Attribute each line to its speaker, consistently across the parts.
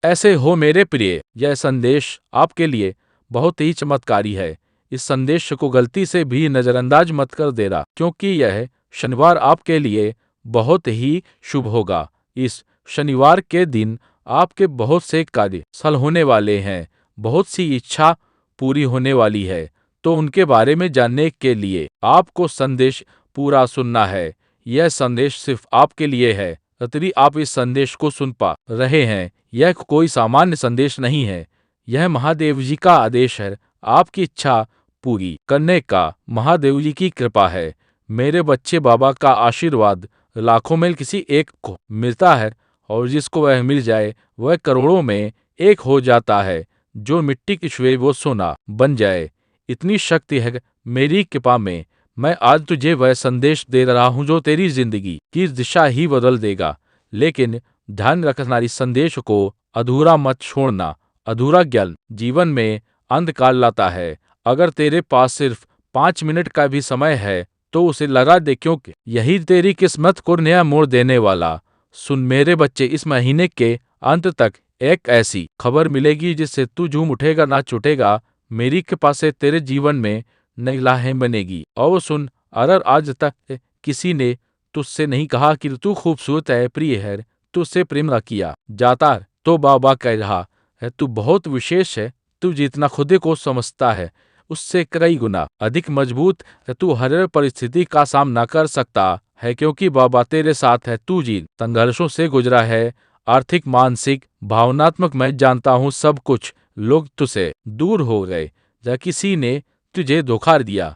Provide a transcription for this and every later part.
Speaker 1: ऐसे हो मेरे प्रिय, यह संदेश आपके लिए बहुत ही चमत्कारी है। इस संदेश को गलती से भी नज़रअंदाज मत कर देना, क्योंकि यह शनिवार आपके लिए बहुत ही शुभ होगा। इस शनिवार के दिन आपके बहुत से कार्य सफल होने वाले हैं, बहुत सी इच्छा पूरी होने वाली है। तो उनके बारे में जानने के लिए आपको संदेश पूरा सुनना है। यह संदेश सिर्फ आपके लिए है। यदि आप इस संदेश को सुन पा रहे हैं, यह कोई सामान्य संदेश नहीं है। यह महादेव जी का आदेश है, आपकी इच्छा पूरी करने का महादेव जी की कृपा है। मेरे बच्चे, बाबा का आशीर्वाद लाखों में किसी एक को मिलता है, और जिसको वह मिल जाए वह करोड़ों में एक हो जाता है। जो मिट्टी की छुए वो सोना बन जाए। इतनी शक्ति है मेरी कृपा में। मैं आज तुझे वह संदेश दे रहा हूँ जो तेरी जिंदगी की दिशा ही बदल देगा। लेकिन ध्यान रखना, इस संदेश को अधूरा मत छोड़ना। अधूरा ज्ञान जीवन में अंधकार लाता है। अगर तेरे पास सिर्फ 5 मिनट का भी समय है तो उसे लगा दे, क्योंकि यही तेरी किस्मत को नया मोड़ देने वाला। सुन मेरे बच्चे, इस महीने के अंत तक एक ऐसी खबर मिलेगी जिससे तू झूम उठेगा, ना छूटेगा। मेरी कृपा से तेरे जीवन में नई राहें बनेगी। और सुन, अगर आज तक किसी ने तुझसे नहीं कहा कि तू खूबसूरत है, प्रिय है, तुझसे प्रेम न किया जाता, तो बाबा कह रहा है तू बहुत विशेष है। तू जितना खुद को समझता है उससे कई गुना अधिक मजबूत है। तू हर परिस्थिति का सामना कर सकता है, क्योंकि बाबा तेरे साथ है। तू जिन संघर्षों से गुजरा है, आर्थिक, मानसिक, भावनात्मक, मैं जानता हूँ सब कुछ लोग तुझसे दूर हो गए, या किसी ने तुझे धोखा दिया,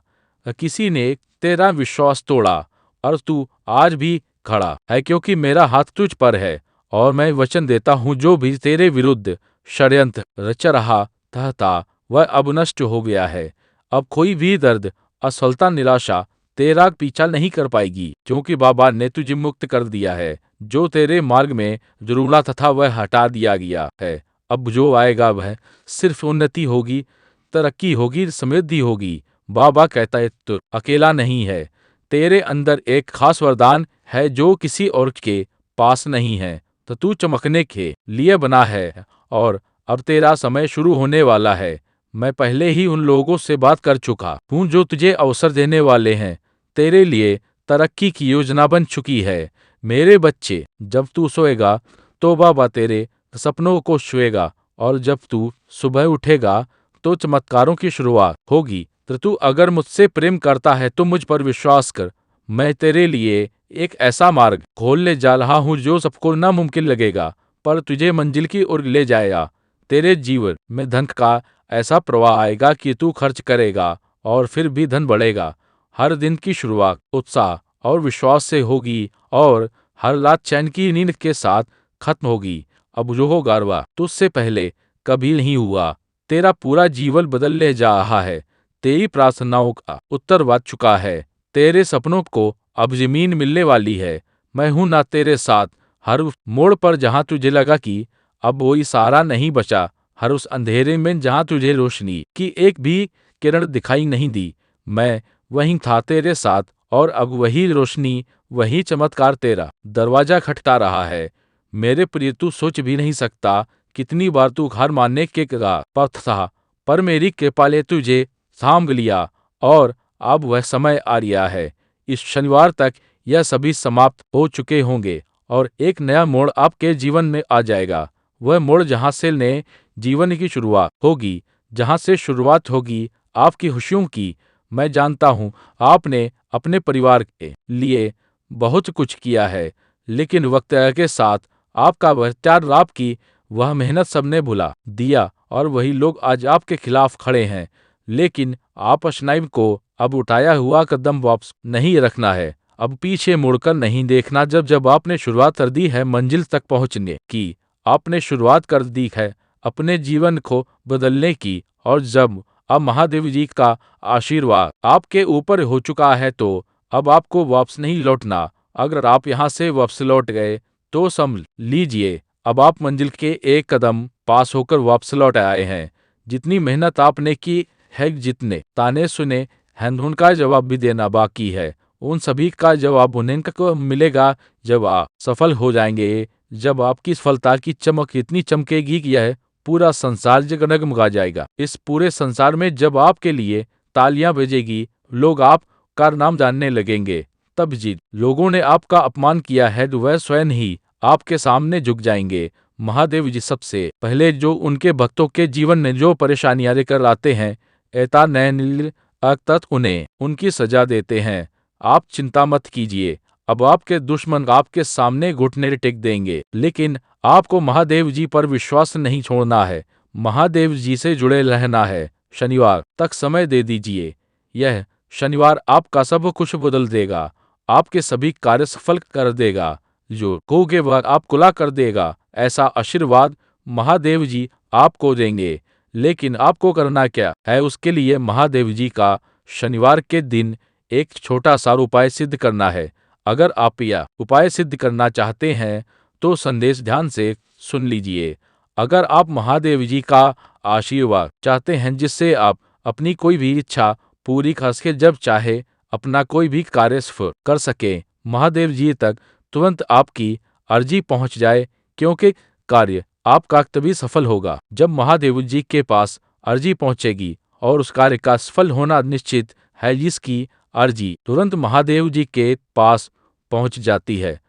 Speaker 1: या किसी ने तेरा विश्वास तोड़ा, और तू आज भी खड़ा है क्योंकि मेरा हाथ तुझ पर है। और मैं वचन देता हूँ, जो भी तेरे विरुद्ध षड्यंत्र रच रहा था वह अब नष्ट हो गया है। अब कोई भी दर्द, असफलता, निराशा तेरा पीछा नहीं कर पाएगी, क्योंकि बाबा ने तुझे मुक्त कर दिया है। जो तेरे मार्ग में जुर्मला था वह हटा दिया गया है। अब जो आएगा वह सिर्फ उन्नति होगी, तरक्की होगी, समृद्धि होगी। बाबा कहता है तू अकेला नहीं है। तेरे अंदर एक खास वरदान है जो किसी और के पास नहीं है। तो तू चमकने के लिए बना है, और अब तेरा समय शुरू होने वाला है। मैं पहले ही उन लोगों से बात कर चुका हूँ जो तुझे अवसर देने वाले हैं। तेरे लिए तरक्की की योजना बन चुकी है। मेरे बच्चे, जब तू सोएगा तो बाबा तेरे सपनों को छुएगा, और जब तू सुबह उठेगा तो चमत्कारों की शुरुआत होगी। तो तू अगर मुझसे प्रेम करता है तो मुझ पर विश्वास कर। मैं तेरे लिए एक ऐसा मार्ग खोलने जा रहा हूँ जो सबको नामुमकिन लगेगा, पर तुझे मंजिल की ओर ले जाएगा। तेरे जीवन में धन का ऐसा प्रवाह आएगा कि तू खर्च करेगा और फिर भी धन बढ़ेगा। हर दिन की शुरुआत उत्साह और विश्वास से होगी, और हर रात चैन की नींद के साथ खत्म होगी। अब जो होगा वह तुझसे पहले कभी नहीं हुआ। तेरा पूरा जीवन बदलने जा रहा है। तेरी प्रार्थनाओं का उत्तर बज चुका है। तेरे सपनों को अब जमीन मिलने वाली है। मैं हूं ना तेरे साथ हर उस मोड़ पर जहां तुझे लगा कि अब वो सहारा नहीं बचा, हर उस अंधेरे में जहां तुझे रोशनी की एक भी किरण दिखाई नहीं दी। मैं वहीं था तेरे साथ, और अब वही रोशनी, वही चमत्कार तेरा दरवाजा खटखटा रहा है। मेरे प्रिय, तू सोच भी नहीं सकता कितनी बार तू हार मानने के पर था, पर मेरी कृपा ने तुझे थाम लिया, और अब वह समय आ गया है। इस शनिवार तक यह सभी समाप्त हो चुके होंगे, और एक नया मोड़ आपके जीवन में आ जाएगा। वह मोड़ जहां से नए जीवन की शुरुआत होगी, जहां से शुरुआत होगी आपकी खुशियों की। मैं जानता हूं आपने अपने परिवार के लिए बहुत कुछ किया है, लेकिन वक्त के साथ आपका वह त्याग, आपकी वह मेहनत सबने भुला दिया, और वही लोग आज आपके खिलाफ खड़े हैं। लेकिन आप स्नाइप को अब उठाया हुआ कदम वापस नहीं रखना है। अब पीछे मुड़कर नहीं देखना। जब जब आपने शुरुआत कर दी है मंजिल तक पहुंचने की, आपने शुरुआत कर दी है अपने जीवन को बदलने की, और जब अब महादेव जी का आशीर्वाद आपके ऊपर हो चुका है तो अब आपको वापस नहीं लौटना। अगर आप यहाँ से वापस लौट गए तो समझ लीजिए अब आप मंजिल के एक कदम पास होकर वापस लौट आए हैं। जितनी मेहनत आपने की है, जितने ताने सुने हैं, उनका जवाब भी देना बाकी है। उन सभी का जवाब उन्हें को मिलेगा जब आप सफल हो जाएंगे। जब आपकी सफलता की चमक इतनी चमकेगी कि यह पूरा संसार जगमगा जाएगा। इस पूरे संसार में जब आपके लिए तालियां बजेगी, लोग आपका नाम जानने लगेंगे। तब जिन लोगों ने आपका अपमान किया है वह स्वयं ही आपके सामने झुक जाएंगे। महादेव जी सबसे पहले जो उनके भक्तों के जीवन में जो परेशानियां लेकर आते हैं, एता नैनील अकतत उन्हें उनकी सजा देते हैं। आप चिंता मत कीजिए, अब आपके दुश्मन आपके सामने घुटने टेक देंगे, लेकिन आपको महादेव जी पर विश्वास नहीं छोड़ना है, महादेव जी से जुड़े रहना है। शनिवार तक समय दे दीजिए, यह शनिवार आपका सब कुछ बदल देगा, आपके सभी कार्य सफल कर देगा, जो कहोगे वह आपको ला कर देगा। ऐसा आशीर्वाद महादेव जी आपको देंगे। लेकिन आपको करना क्या है, उसके लिए महादेव जी का शनिवार के दिन एक छोटा सा उपाय सिद्ध करना है। अगर आप यह उपाय सिद्ध करना चाहते हैं तो संदेश ध्यान से सुन लीजिए। अगर आप महादेव जी का आशीर्वाद चाहते हैं जिससे आप अपनी कोई भी इच्छा पूरी कर सके, जब चाहे अपना कोई भी कार्य सफल कर सके, महादेव जी तक तुरंत आपकी अर्जी पहुंच जाए, क्योंकि कार्य आपका तभी सफल होगा जब महादेव जी के पास अर्जी पहुंचेगी, और उस कार्य का सफल होना निश्चित है जिसकी अर्जी तुरंत महादेव जी के पास पहुंच जाती है।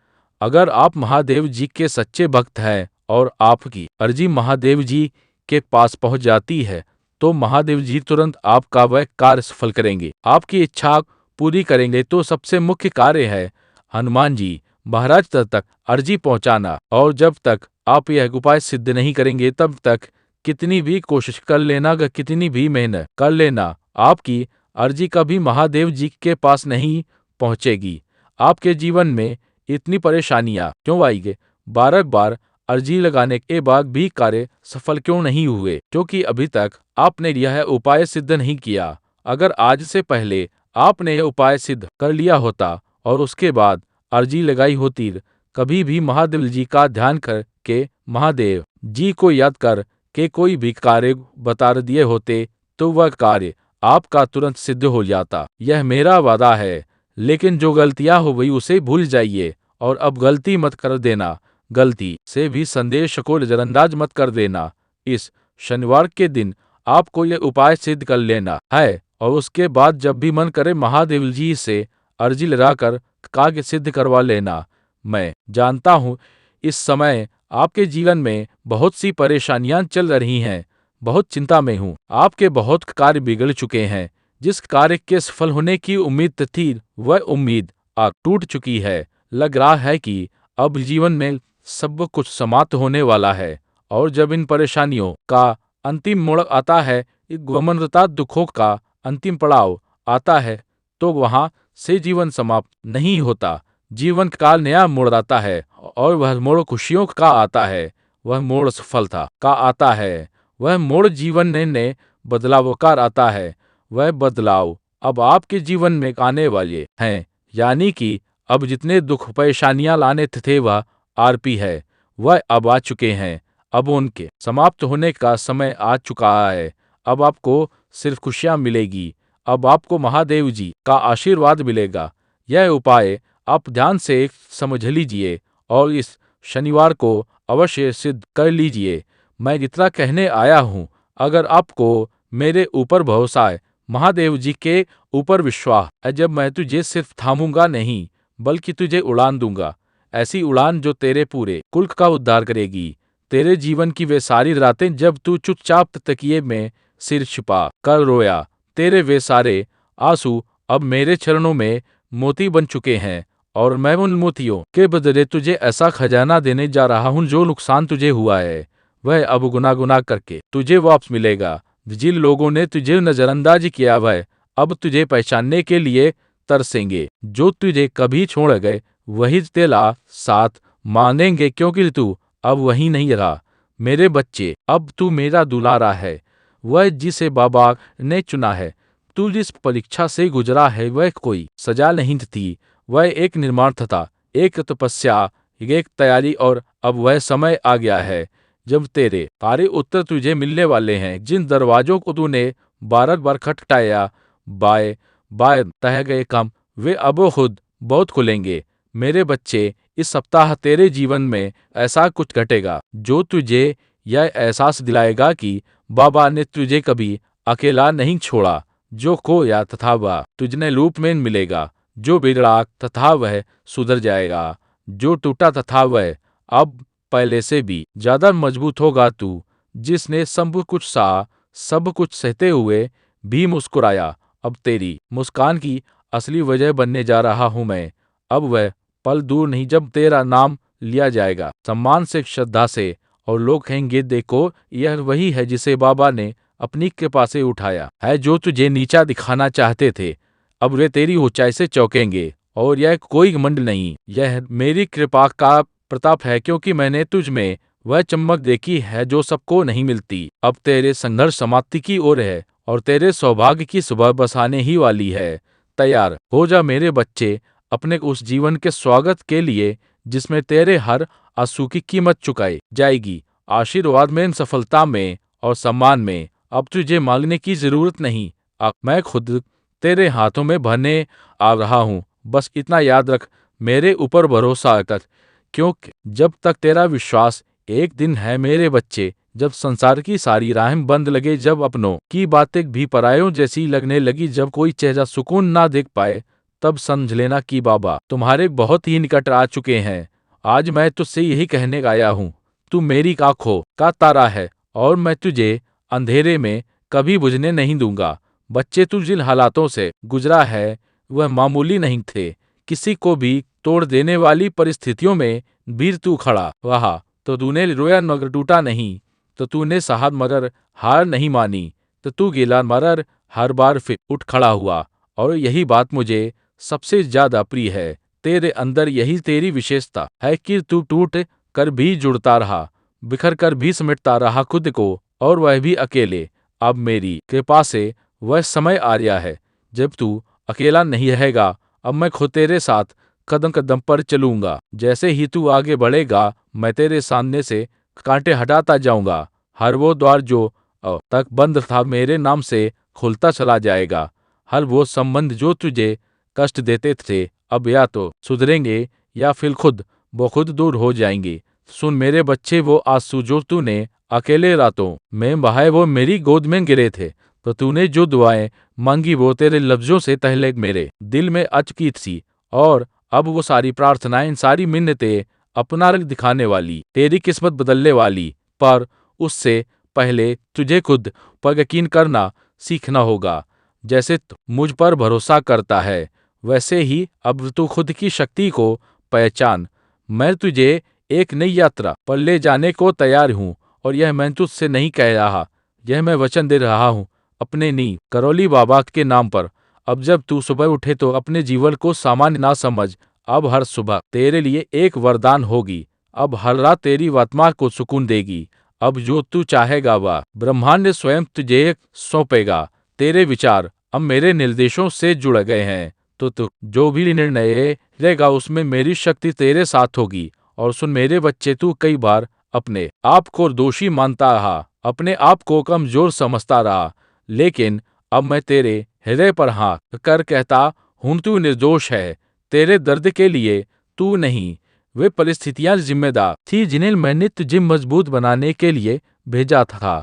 Speaker 1: अगर आप महादेव जी के सच्चे भक्त हैं और आपकी अर्जी महादेव जी के पास पहुंच जाती है, तो महादेव जी तुरंत आपका वह कार्य सफल करेंगे, आपकी इच्छा पूरी करेंगे। तो सबसे मुख्य कार्य है हनुमान जी महाराज तक अर्जी पहुंचाना, और जब तक आप यह उपाय सिद्ध नहीं करेंगे तब तक कितनी भी कोशिश कर लेना, कितनी भी मेहनत कर लेना, आपकी अर्जी कभी महादेव जी के पास नहीं पहुंचेगी। आपके जीवन में इतनी परेशानियां क्यों आएंगी? बार बार अर्जी लगाने के बाद भी कार्य सफल क्यों नहीं हुए? क्योंकि अभी तक आपने यह उपाय सिद्ध नहीं किया। अगर आज से पहले आपने यह उपाय सिद्ध कर लिया होता और उसके बाद अर्जी लगाई होती, कभी भी महादेव जी का ध्यान करके महादेव जी को याद कर के कोई भी कार्य बता दिए होते, तो वह कार्य आपका तुरंत सिद्ध हो जाता। यह मेरा वादा है। लेकिन जो गलतियां हो गई उसे भूल जाइए और अब गलती मत कर देना, गलती से भी संदेश को नजरअंदाज मत कर देना। इस शनिवार के दिन आपको यह उपाय सिद्ध कर लेना है, और उसके बाद जब भी मन करे महादेव जी से अर्जी लगाकर कार्य सिद्ध करवा लेना। मैं जानता हूँ इस समय आपके जीवन में बहुत सी परेशानियां चल रही हैं, बहुत चिंता में हूँ, आपके बहुत कार्य बिगड़ चुके हैं। जिस कार्य के सफल होने की उम्मीद थी वह उम्मीद अब टूट चुकी है। लग रहा है कि अब जीवन में सब कुछ समाप्त होने वाला है, और जब इन परेशानियों का अंतिम मोड़ आता है, गमनता दुखों का अंतिम पड़ाव आता है, तो वहां से जीवन समाप्त नहीं होता। जीवन का नया मोड़ आता है, और वह मोड़ खुशियों का आता है, वह मोड़ सफलता का आता है, वह मोड़ जीवन में नए बदलाव का आता है। वह बदलाव अब आपके जीवन में आने वाले हैं, यानी कि अब जितने दुख परेशानियां लाने थे वह आरपी है, वह अब आ चुके हैं। अब उनके समाप्त होने का समय आ चुका है। अब आपको सिर्फ खुशियां मिलेगी, अब आपको महादेव जी का आशीर्वाद मिलेगा। यह उपाय आप ध्यान से समझ लीजिए और इस शनिवार को अवश्य सिद्ध कर लीजिए। मैं जितना कहने आया हूँ, अगर आपको मेरे ऊपर भरोसा है, महादेव जी के ऊपर विश्वास है, जब मैं तुझे सिर्फ थामूंगा नहीं बल्कि तुझे उड़ान दूंगा, ऐसी उड़ान जो तेरे पूरे कुल का उद्धार करेगी। तेरे जीवन की वे सारी रातें जब तू चुपचाप तकिए में सिर छिपा कर रोया, तेरे वे सारे आंसू अब मेरे चरणों में मोती बन चुके हैं, और मैं उन मोतियों के बदले तुझे ऐसा खजाना देने जा रहा हूँ जो नुकसान तुझे हुआ है वह अब गुना गुना करके तुझे वापस मिलेगा। जिन लोगों ने तुझे नजरअंदाज किया वह अब तुझे पहचानने के लिए तरसेंगे। जो तुझे कभी छोड़ गए वही तेरा साथ मानेंगे, क्योंकि तू अब वही नहीं रहा। मेरे बच्चे, अब तू मेरा दुलारा है, वह जिसे बाबा ने चुना है। तू जिस परीक्षा से गुजरा है वह कोई सजा नहीं थी, वह एक निर्माण था, एक तपस्या, एक तैयारी, और अब वह समय आ गया है जब तेरे सारे उत्तर तुझे मिलने वाले हैं। जिन दरवाजों को तूने बार बार खटखटाया, बाय बाय तह गए काम, वे अब खुद बहुत खुलेंगे। मेरे बच्चे, इस सप्ताह तेरे जीवन में ऐसा कुछ घटेगा जो तुझे यह एहसास दिलाएगा कि बाबा ने तुझे कभी अकेला नहीं छोड़ा। जो खोया तथा वह तुझने रूप में मिलेगा, जो बिगड़ा तथा वह सुधर जाएगा, जो टूटा तथा वह अब पहले से भी ज्यादा मजबूत होगा। तू जिसने सब कुछ सहते हुए भी मुस्कुराया, अब तेरी मुस्कान की असली वजह बनने जा रहा हूं मैं। अब वह पल दूर नहीं जब तेरा नाम लिया जाएगा सम्मान से, श्रद्धा से, और लोग कहेंगे देखो यह वही है जिसे बाबा ने अपनी कृपा से उठाया है। जो तुझे नीचा दिखाना चाहते थे, अब वे तेरी ऊंचाई से चौंकेंगे। और यह कोई घमंड नहीं, यह मेरी कृपा का प्रताप है, क्योंकि मैंने तुझ में वह चमक देखी है जो सबको नहीं मिलती। अब तेरे संघर्ष समाप्ति की ओर है और तेरे सौभाग्य की सुबह बस आने ही वाली है। तैयार हो जा मेरे बच्चे अपने उस जीवन के स्वागत के लिए जिसमें तेरे हर आंसू की कीमत चुकाई जाएगी। आशीर्वाद में, सफलता में और सम्मान में। अब तुझे मांगने की जरूरत नहीं, अब मैं खुद तेरे हाथों में भरने आ रहा हूँ। बस इतना याद रख, मेरे ऊपर भरोसा कर, क्योंकि जब तक तेरा विश्वास एक दिन है मेरे बच्चे, जब संसार की सारी राहें बंद लगे, जब अपनों की बातें भी परायों जैसी लगने लगी, जब कोई चेहरा सुकून ना देख पाए, तब समझ लेना कि बाबा तुम्हारे बहुत ही निकट आ चुके हैं। आज मैं तुझसे यही कहने आया हूँ, तू मेरी आंखों का तारा है और मैं तुझे अंधेरे में कभी बुझने नहीं दूंगा। बच्चे, तू जिन हालातों से गुजरा है वह मामूली नहीं थे। किसी को भी तोड़ देने वाली परिस्थितियों में भी तू खड़ा रहा, तो तूने रोया मगर टूटा नहीं, तो तूने सहा मगर हार नहीं मानी, तो तू गिला मगर हर बार फिर उठ खड़ा हुआ। और यही बात मुझे सबसे ज्यादा प्रिय है तेरे अंदर, यही तेरी विशेषता है कि तू टूट कर भी जुड़ता रहा, बिखर कर भी समेटता रहा खुद को, और वह भी अकेले। अब मेरी कृपा से वह समय आ गया है जब तू अकेला नहीं रहेगा। अब मैं खुद तेरे साथ कदम कदम पर चलूंगा। जैसे ही तू आगे बढ़ेगा, मैं तेरे सामने से कांटे हटाता जाऊंगा। हर वो द्वार जो अब तक बंद था मेरे नाम से खुलता चला जाएगा। हर वो संबंध जो तुझे कष्ट देते थे, अब या तो सुधरेंगे या फिर खुद ब खुद दूर हो जाएंगे। सुन मेरे बच्चे, वो आंसू जो तूने अकेले रातों में बहाए, वो मेरी गोद में गिरे थे, तो तूने जो दुआएं मांगी वो तेरे लफ्जों से पहले मेरे दिल में अचकी थी। और अब वो सारी प्रार्थनाएं, सारी मिन्नतें अपना रंग दिखाने वाली, तेरी किस्मत बदलने वाली। पर उससे पहले तुझे खुद पर यकीन करना सीखना होगा। जैसे तू मुझ पर भरोसा करता है, वैसे ही अब तू खुद की शक्ति को पहचान। मैं तुझे एक नई यात्रा पर ले जाने को तैयार हूँ, और यह मैं तुझसे नहीं कह रहा, यह मैं वचन दे रहा हूँ अपने नी करौली बाबा के नाम पर। अब जब तू सुबह उठे तो अपने जीवन को सामान्य ना समझ। अब हर सुबह तेरे लिए एक वरदान होगी। अब हर रात तेरी आत्मा को सुकून देगी। अब जो तू चाहेगा वह ब्रह्मांड स्वयं तुझे सौंपेगा। तेरे विचार अब मेरे निर्देशों से जुड़ गए हैं, तो तू जो भी निर्णय लेगा उसमें मेरी शक्ति तेरे साथ होगी। और सुन मेरे बच्चे, तू कई बार अपने आप को दोषी मानता रहा, अपने आप को कमजोर समझता रहा, लेकिन अब मैं तेरे हृदय पर हाथ कर कहता हूं, तू निर्दोष है। तेरे दर्द के लिए तू नहीं, वे परिस्थितियां जिम्मेदार थी जिन्हें मैंने तुझे मजबूत बनाने के लिए भेजा था।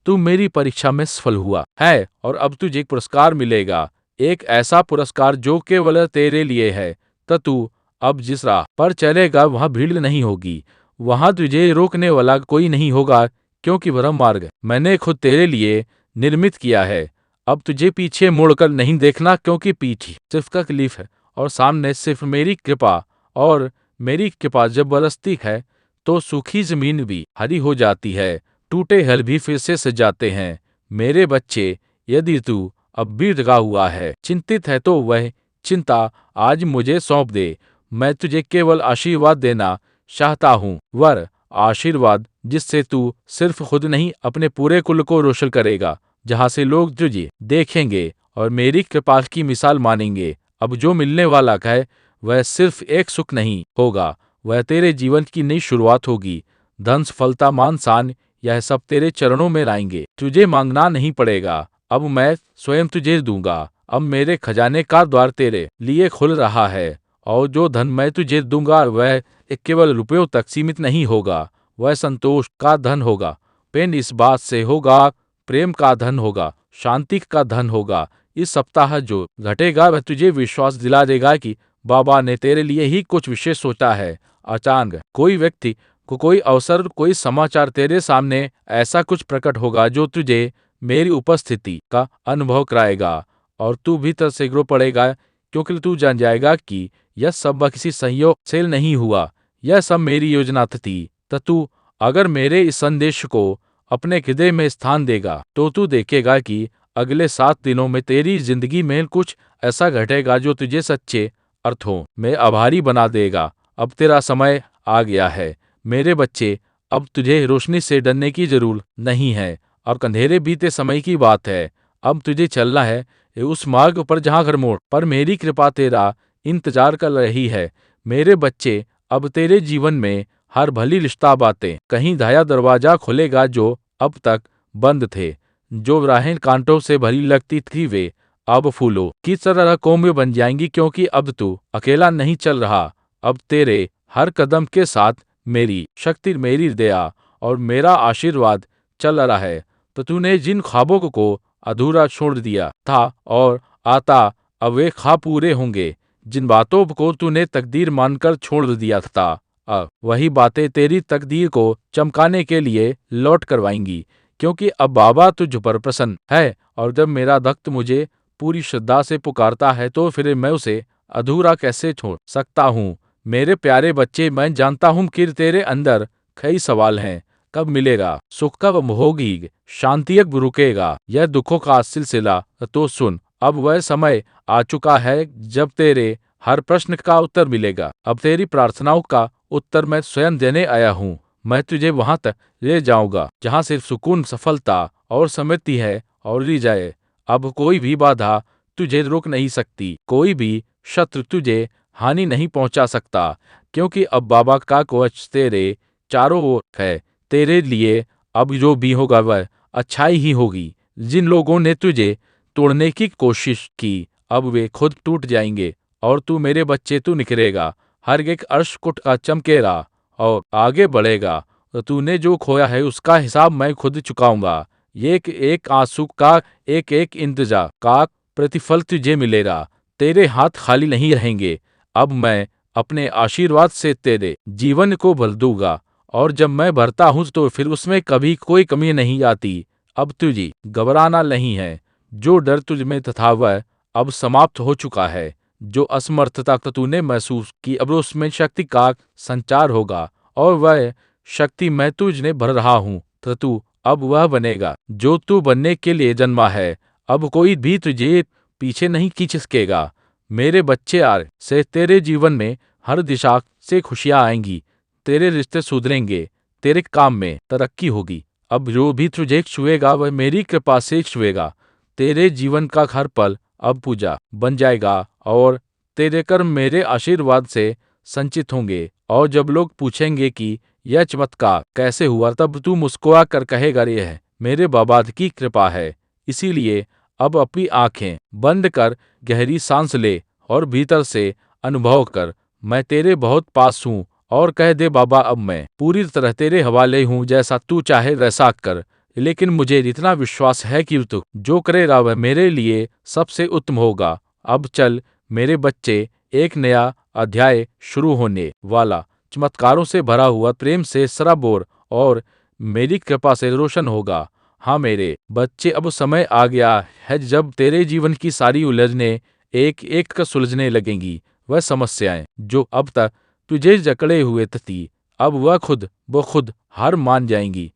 Speaker 1: तू मेरी परीक्षा में सफल हुआ है और अब तुझे एक पुरस्कार मिलेगा, एक ऐसा पुरस्कार जो केवल तेरे लिए है। तो तू अब जिस राह पर चलेगा वहां भीड़ नहीं होगी, वहां तुझे रोकने वाला कोई नहीं होगा, क्योंकि वह मार्ग मैंने खुद तेरे लिए निर्मित किया है। अब तुझे पीछे मुड़कर नहीं देखना, क्योंकि पीछे सिर्फ तकलीफ है और सामने सिर्फ मेरी कृपा। और मेरी कृपा जब बरसती है तो सूखी जमीन भी हरी हो जाती है, टूटे हल भी फिर से सजाते हैं। मेरे बच्चे, यदि तू अब भी लगा हुआ है, चिंतित है, तो वह चिंता आज मुझे सौंप दे। मैं तुझे केवल आशीर्वाद देना चाहता हूँ, वर आशीर्वाद जिससे तू सिर्फ खुद नहीं अपने पूरे कुल को रोशन करेगा, जहाँ से लोग तुझे देखेंगे और मेरी कृपा की मिसाल मानेंगे। अब जो मिलने वाला है वह सिर्फ एक सुख नहीं होगा, वह तेरे जीवन की नई शुरुआत होगी। धन, सफलता, मान, शान, यह सब तेरे चरणों में आएंगे। तुझे मांगना नहीं पड़ेगा, अब मैं स्वयं तुझे दूंगा। अब मेरे खजाने का द्वार तेरे लिए खुल रहा है, और जो धन मैं तुझे दूंगा वह केवल रुपयों तक सीमित नहीं होगा, वह संतोष का धन होगा। पेन इस बात से होगा, प्रेम का धन होगा, शांति का धन होगा। इस सप्ताह जो घटेगा वह तुझे विश्वास दिला देगा कि बाबा ने तेरे लिए ही कुछ विशेष सोचा है। अचानक कोई व्यक्ति को कोई अवसर, कोई समाचार तेरे सामने ऐसा कुछ प्रकट होगा जो तुझे मेरी उपस्थिति का अनुभव कराएगा और तू भीतर से गिर पड़ेगा, क्योंकि तू जान जाएगा कि यह सब किसी संयोग से नहीं हुआ, यह सब मेरी योजना थी। तो तू अगर मेरे इस संदेश को अपने हृदय में स्थान देगा तो तू देखेगा कि अगले 7 दिनों में तेरी जिंदगी में कुछ ऐसा घटेगा जो तुझे सच्चे अर्थों में आभारी बना देगा। अब तेरा समय आ गया है मेरे बच्चे, अब तुझे रोशनी से डरने की जरूरत नहीं है। अब अंधेरे बीते समय की बात है, अब तुझे चलना है उस मार्ग पर जहाँ हर मोड़ पर मेरी कृपा तेरा इंतजार कर रही है। मेरे बच्चे, अब तेरे जीवन में हर भली रिश्ता बातें कहीं नया दरवाजा खुलेगा जो अब तक बंद थे। जो राहें कांटों से भरी लगती थी वे अब फूलों की तरह कोमल बन जाएंगी, क्योंकि अब तू अकेला नहीं चल रहा। अब तेरे हर कदम के साथ मेरी शक्ति, मेरी दया और मेरा आशीर्वाद चल रहा है। तो तूने जिन ख्वाबों को अधूरा छोड़ दिया था और आता, अब वे ख्वाब पूरे होंगे। जिन बातों को तूने तकदीर मानकर छोड़ दिया था, अब वही बातें तेरी तकदीर को चमकाने के लिए लौट करवाएंगी, क्योंकि अब बाबा तुझ पर प्रसन्न है। और जब मेरा भक्त मुझे पूरी श्रद्धा से पुकारता है तो फिर मैं उसे अधूरा कैसे छोड़ सकता हूँ। मेरे प्यारे बच्चे, मैं जानता हूँ कि तेरे अंदर कई सवाल हैं। कब मिलेगा सुख, कब होगी शांति, कब रुकेगा यह दुखों का सिलसिला। तो सुन, अब वह समय आ चुका है जब तेरे हर प्रश्न का उत्तर मिलेगा। अब तेरी प्रार्थनाओं का उत्तर मैं स्वयं देने आया हूँ। मैं तुझे वहां तक ले जाऊंगा जहां सिर्फ सुकून, सफलता और समृद्धि है और ली जाए। अब कोई भी बाधा तुझे रोक नहीं सकती, कोई भी शत्रु तुझे हानि नहीं पहुंचा सकता, क्योंकि अब बाबा का कवच तेरे चारों ओर है। तेरे लिए अब जो भी होगा वह अच्छाई ही होगी। जिन लोगों ने तुझे तोड़ने की कोशिश की, अब वे खुद टूट जाएंगे और तू मेरे बच्चे, तू निखरेगा, हर एक अर्श कुट का चमकेगा और आगे बढ़ेगा। तो तूने जो खोया है उसका हिसाब मैं खुद चुकाऊंगा। एक एक आंसू का, एक एक इंतजार का प्रतिफल तुझे मिलेगा। तेरे हाथ खाली नहीं रहेंगे। अब मैं अपने आशीर्वाद से तेरे जीवन को भर दूंगा, और जब मैं भरता हूँ तो फिर उसमें कभी कोई कमी नहीं आती। अब तुझे घबराना नहीं है। जो डर तुझ में था वह अब समाप्त हो चुका है। जो असमर्थता तूने महसूस की, अब उसमें शक्ति का संचार होगा, और वह शक्ति मैं तुझने भर रहा हूँ। तो तू अब वह बनेगा जो तू बनने के लिए जन्मा है। अब कोई भी तुझे पीछे नहीं खींच सकेगा। मेरे बच्चे, आज से तेरे जीवन में हर दिशा से खुशियां आएंगी, तेरे रिश्ते सुधरेंगे, तेरे काम में तरक्की होगी। अब जो भी तुझे छुएगा वह मेरी कृपा से छुएगा। तेरे जीवन का हर पल अब पूजा बन जाएगा और तेरे कर्म मेरे आशीर्वाद से संचित होंगे। और जब लोग पूछेंगे कि यह चमत्कार कैसे हुआ, तब तू मुस्कुरा कर कहेगा, यह मेरे बाबा की कृपा है। इसीलिए अब अपनी आंखें बंद कर गहरी सांस ले और भीतर से अनुभव कर, मैं तेरे बहुत पास हूँ, और कह दे, बाबा अब मैं पूरी तरह तेरे हवाले हूँ, जैसा तू चाहे वैसा कर। लेकिन मुझे इतना विश्वास है कि तू जो करेगा वह मेरे लिए सबसे उत्तम होगा। अब चल मेरे बच्चे, एक नया अध्याय शुरू होने वाला, चमत्कारों से भरा हुआ, प्रेम से सराबोर और मेरी कृपा से रोशन होगा। हाँ मेरे बच्चे, अब समय आ गया है जब तेरे जीवन की सारी उलझनें एक एक कर सुलझने लगेंगी। वह समस्याएं जो अब तक तुझे जकड़े हुए थी, अब वह खुद ब खुद हार मान जाएंगी,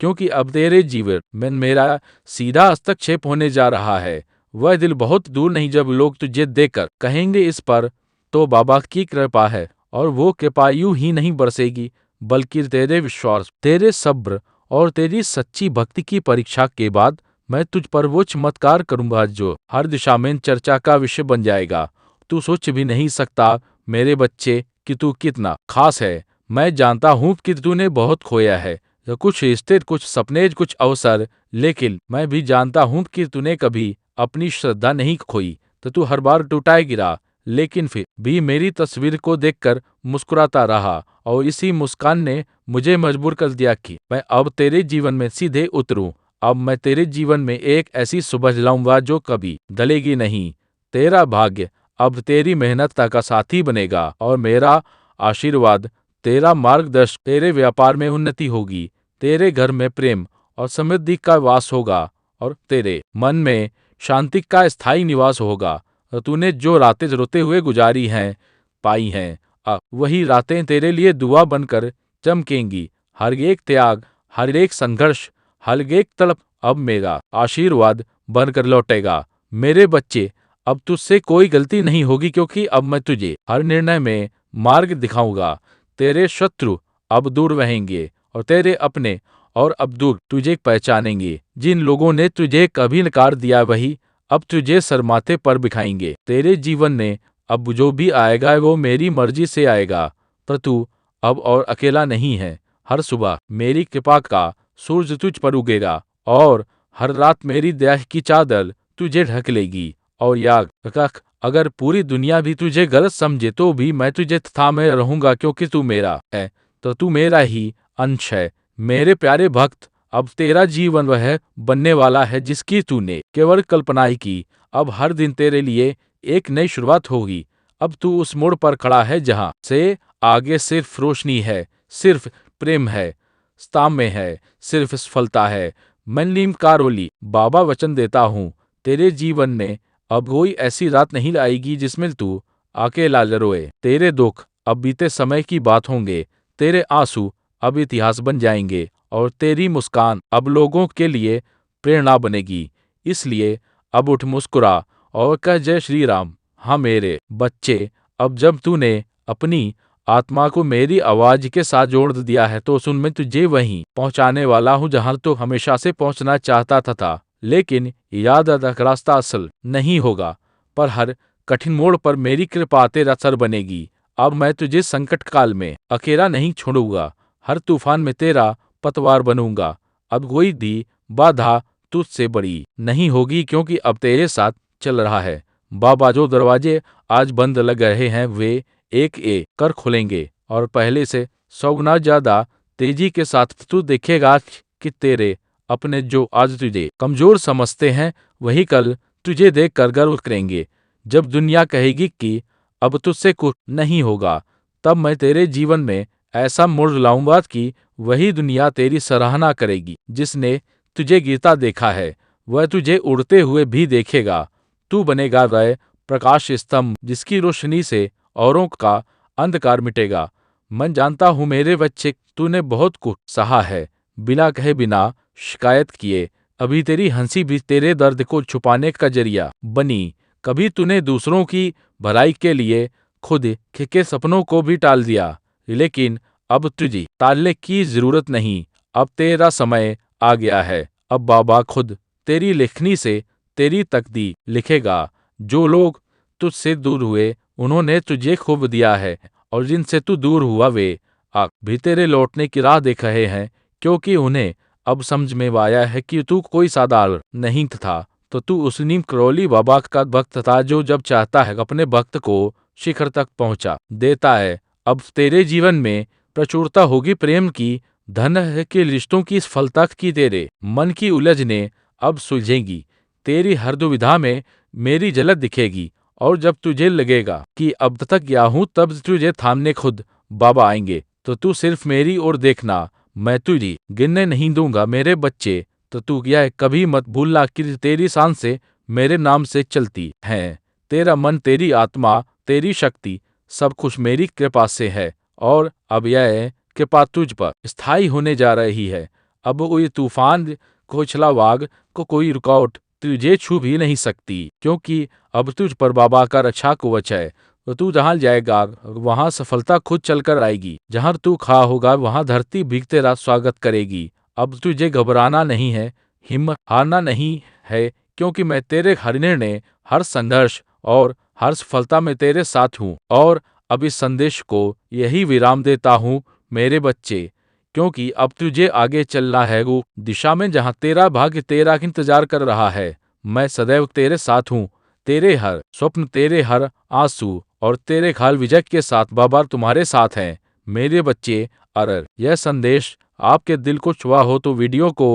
Speaker 1: क्योंकि अब तेरे जीवन में मेरा सीधा हस्तक्षेप होने जा रहा है। वह दिन बहुत दूर नहीं जब लोग तुझे देखकर कहेंगे, इस पर तो बाबा की कृपा है। और वो कृपा यूं ही नहीं बरसेगी, बल्कि तेरे विश्वास, तेरे सब्र और तेरी सच्ची भक्ति की परीक्षा के बाद मैं तुझ पर वो चमत्कार करूंगा जो हर दिशा में चर्चा का विषय बन जाएगा। तू सोच भी नहीं सकता मेरे बच्चे कि तू कितना खास है। मैं जानता हूँ कि तूने बहुत खोया है, कुछ रिश्ते, कुछ सपने, कुछ अवसर, लेकिन मैं भी जानता हूँ कि तूने कभी अपनी श्रद्धा नहीं खोई। तो तू हर बार टूटा गिरा, लेकिन फिर भी मेरी तस्वीर को देखकर मुस्कुराता रहा और इसी मुस्कान ने मुझे मजबूर कर दिया कि मैं अब तेरे जीवन में सीधे उतरूं। अब मैं तेरे जीवन में एक ऐसी सुबह लाऊंगा जो कभी ढलेगी नहीं। तेरा भाग्य अब तेरी मेहनत का साथी बनेगा और मेरा आशीर्वाद तेरा मार्गदर्शक। तेरे व्यापार में उन्नति होगी, तेरे घर में प्रेम और समृद्धि का वास होगा और तेरे मन में शांति का स्थायी निवास होगा। और तूने जो रातें रोते हुए गुजारी हैं, पाई हैं, अब वही रातें तेरे लिए दुआ बनकर चमकेंगी। हर एक त्याग, हर एक संघर्ष, हर एक तड़प अब मेरा आशीर्वाद बनकर लौटेगा। मेरे बच्चे, अब तुझसे कोई गलती नहीं होगी, क्योंकि अब मैं तुझे हर निर्णय में मार्ग दिखाऊंगा। तेरे शत्रु अब दूर रहेंगे और तेरे अपने और अब दूर तुझे पहचानेंगे। जिन लोगों ने तुझे कभी नकार दिया वही अब तुझे सर माथे पर बिठाएंगे। तेरे जीवन में अब जो भी आएगा वो मेरी मर्जी से आएगा, पर तू अब और अकेला नहीं है। हर सुबह मेरी कृपा का सूरज तुझ पर उगेगा और हर रात मेरी दया की चादर तुझे ढक लेगी। और याद रख, अगर पूरी दुनिया भी तुझे गलत समझे तो भी मैं तुझे थामे रहूंगा, क्योंकि तू मेरा है तो तू मेरा ही अंश है। मेरे प्यारे भक्त, अब तेरा जीवन वह बनने वाला है जिसकी तूने केवल कल्पना ही की। अब हर दिन तेरे लिए एक नई शुरुआत होगी। अब तू उस मोड़ पर खड़ा है जहां से आगे सिर्फ रोशनी है, सिर्फ प्रेम है, में है, सिर्फ सफलता है। मैं नीम कारोली बाबा वचन देता हूँ, तेरे जीवन में अब कोई ऐसी रात नहीं आएगी जिसमें तू अकेला रोए। तेरे दुख अब बीते समय की बात होंगे, तेरे आंसू अब इतिहास बन जाएंगे और तेरी मुस्कान अब लोगों के लिए प्रेरणा बनेगी। इसलिए अब उठ, मुस्कुरा और कह जय श्री राम। हाँ मेरे बच्चे, अब जब तूने अपनी आत्मा को मेरी आवाज के साथ जोड़ दिया है तो सुन, मैं तुझे वहीं पहुंचाने वाला हूं जहां तो हमेशा से पहुंचना चाहता था। लेकिन याद रख, रास्ता असल नहीं होगा, पर हर कठिन मोड़ पर मेरी कृपा तेरा सर बनेगी। अब मैं तुझे संकट काल में अकेला नहीं छोड़ूंगा, हर तूफान में तेरा पतवार बनूंगा। अब कोई भी बाधा तुझसे बड़ी नहीं होगी, क्योंकि अब तेरे साथ चल रहा है बाबा। जो दरवाजे आज बंद लग रहे हैं वे एक एक कर खुलेंगे और पहले से 100 गुना ज्यादा तेजी के साथ तू देखेगा कि तेरे अपने जो आज तुझे कमजोर समझते हैं वही कल तुझे देख कर गर्व करेंगे। जब दुनिया कहेगी कि अब तुझसे कुछ नहीं होगा, तब मैं तेरे जीवन में ऐसा मोड़ लाऊंगा कि वही दुनिया तेरी सराहना करेगी। जिसने तुझे गिरता देखा है वह तुझे उड़ते हुए भी देखेगा। तू बनेगा वह प्रकाश स्तंभ जिसकी रोशनी से औरों का अंधकार मिटेगा। मैं जानता हूँ मेरे बच्चे, तूने बहुत कुछ सहा है, बिना कहे बिना शिकायत किए। अभी तेरी हंसी भी तेरे दर्द को छुपाने का जरिया बनी। कभी तूने दूसरों की भलाई के लिए खुद के सपनों को भी टाल दिया, लेकिन अब तुझे टालने की जरूरत नहीं। अब तेरा समय आ गया है। अब बाबा खुद तेरी लेखनी से तेरी तकदीर लिखेगा। जो लोग तुझसे दूर हुए उन्होंने तुझे खूब दिया है, और जिनसे तू दूर हुआ वे अब भी तेरे लौटने की राह देख रहे हैं, क्योंकि उन्हें अब समझ में आया है कि तू कोई साधारण नहीं था, तो तू उस नीम करोली बाबा का भक्त था जो जब चाहता है अपने भक्त को शिखर तक पहुंचा देता है। अब तेरे जीवन में प्रचुरता होगी प्रेम की, धन है कि रिश्तों की सफलता की। तेरे मन की उलझने अब सुलझेंगी, तेरी हर दुविधा में मेरी झलक दिखेगी। और जब तुझे लगेगा कि अब तक गया हूं, तब तुझे थामने खुद बाबा आएंगे। तो तू सिर्फ मेरी ओर देखना, मैं तुझे गिरने नहीं दूंगा मेरे बच्चे। तो तू यह कभी मत भूलना कि तेरी सांसें मेरे नाम से चलती हैं। तेरा मन, तेरी आत्मा, तेरी शक्ति सब कुछ मेरी कृपा से है, और अब यह कृपा तुझ पर स्थायी होने जा रही है। अब कोई तूफान, कोई छलावाग को कोई रुकावट तुझे छू भी नहीं सकती, क्योंकि अब तुझ पर बाबा का रक्षा कवच है। तो तू जहाँ जाएगा वहाँ सफलता खुद चलकर आएगी। जहाँ तू खड़ा होगा वहाँ धरती भी तेरा स्वागत करेगी। अब तुझे घबराना नहीं है, हिम्मत हारना नहीं है, क्योंकि मैं तेरे हर निर्णय, हर संघर्ष और हर सफलता में तेरे साथ हूँ। और अब इस संदेश को यही विराम देता हूँ मेरे बच्चे, क्योंकि अब तुझे आगे चलना है वो दिशा में जहाँ तेरा भाग्य तेरा इंतजार कर रहा है। मैं सदैव तेरे साथ हूँ, तेरे हर स्वप्न, तेरे हर आंसू और तेरे ख्याल विजय के साथ बाबा तुम्हारे साथ हैं। मेरे बच्चे, अगर यह संदेश आपके दिल को छुआ हो तो वीडियो को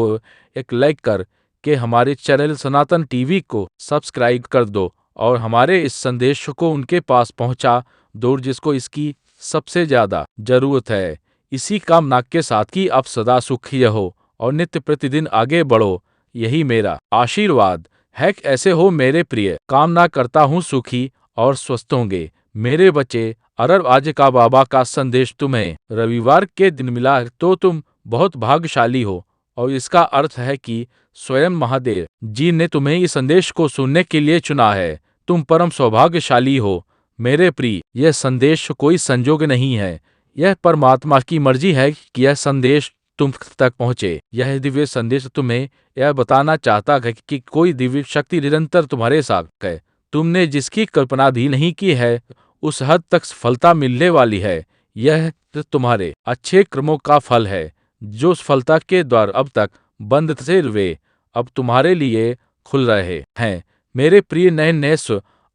Speaker 1: एक लाइक कर के हमारे चैनल सनातन टीवी को सब्सक्राइब कर दो और हमारे इस संदेश को उनके पास पहुंचा दो जिसको इसकी सबसे ज्यादा जरूरत है। इसी कामना के साथ कि आप सदा सुखी रहो और नित्य प्रतिदिन आगे बढ़ो, यही मेरा आशीर्वाद है। ऐसे हो मेरे प्रिय, कामना करता हूँ सुखी और स्वस्थ होंगे मेरे बच्चे। अगर आज का बाबा का संदेश तुम्हें रविवार के दिन मिला है तो तुम बहुत भाग्यशाली हो, और इसका अर्थ है कि स्वयं महादेव जी ने तुम्हें इस संदेश को सुनने के लिए चुना है। तुम परम सौभाग्यशाली हो मेरे प्रिय। यह संदेश कोई संजोग नहीं है, यह परमात्मा की मर्जी है कि यह संदेश तुम तक पहुंचे। यह दिव्य संदेश तुम्हें यह बताना चाहता है कि कोई दिव्य शक्ति निरंतर तुम्हारे साथ है। तुमने जिसकी कल्पना भी नहीं की है उस हद तक सफलता मिलने वाली है। यह तुम्हारे अच्छे कर्मों का फल है। जो सफलता के द्वार अब तक बंद थे वे अब तुम्हारे लिए खुल रहे हैं मेरे प्रिय। नए नए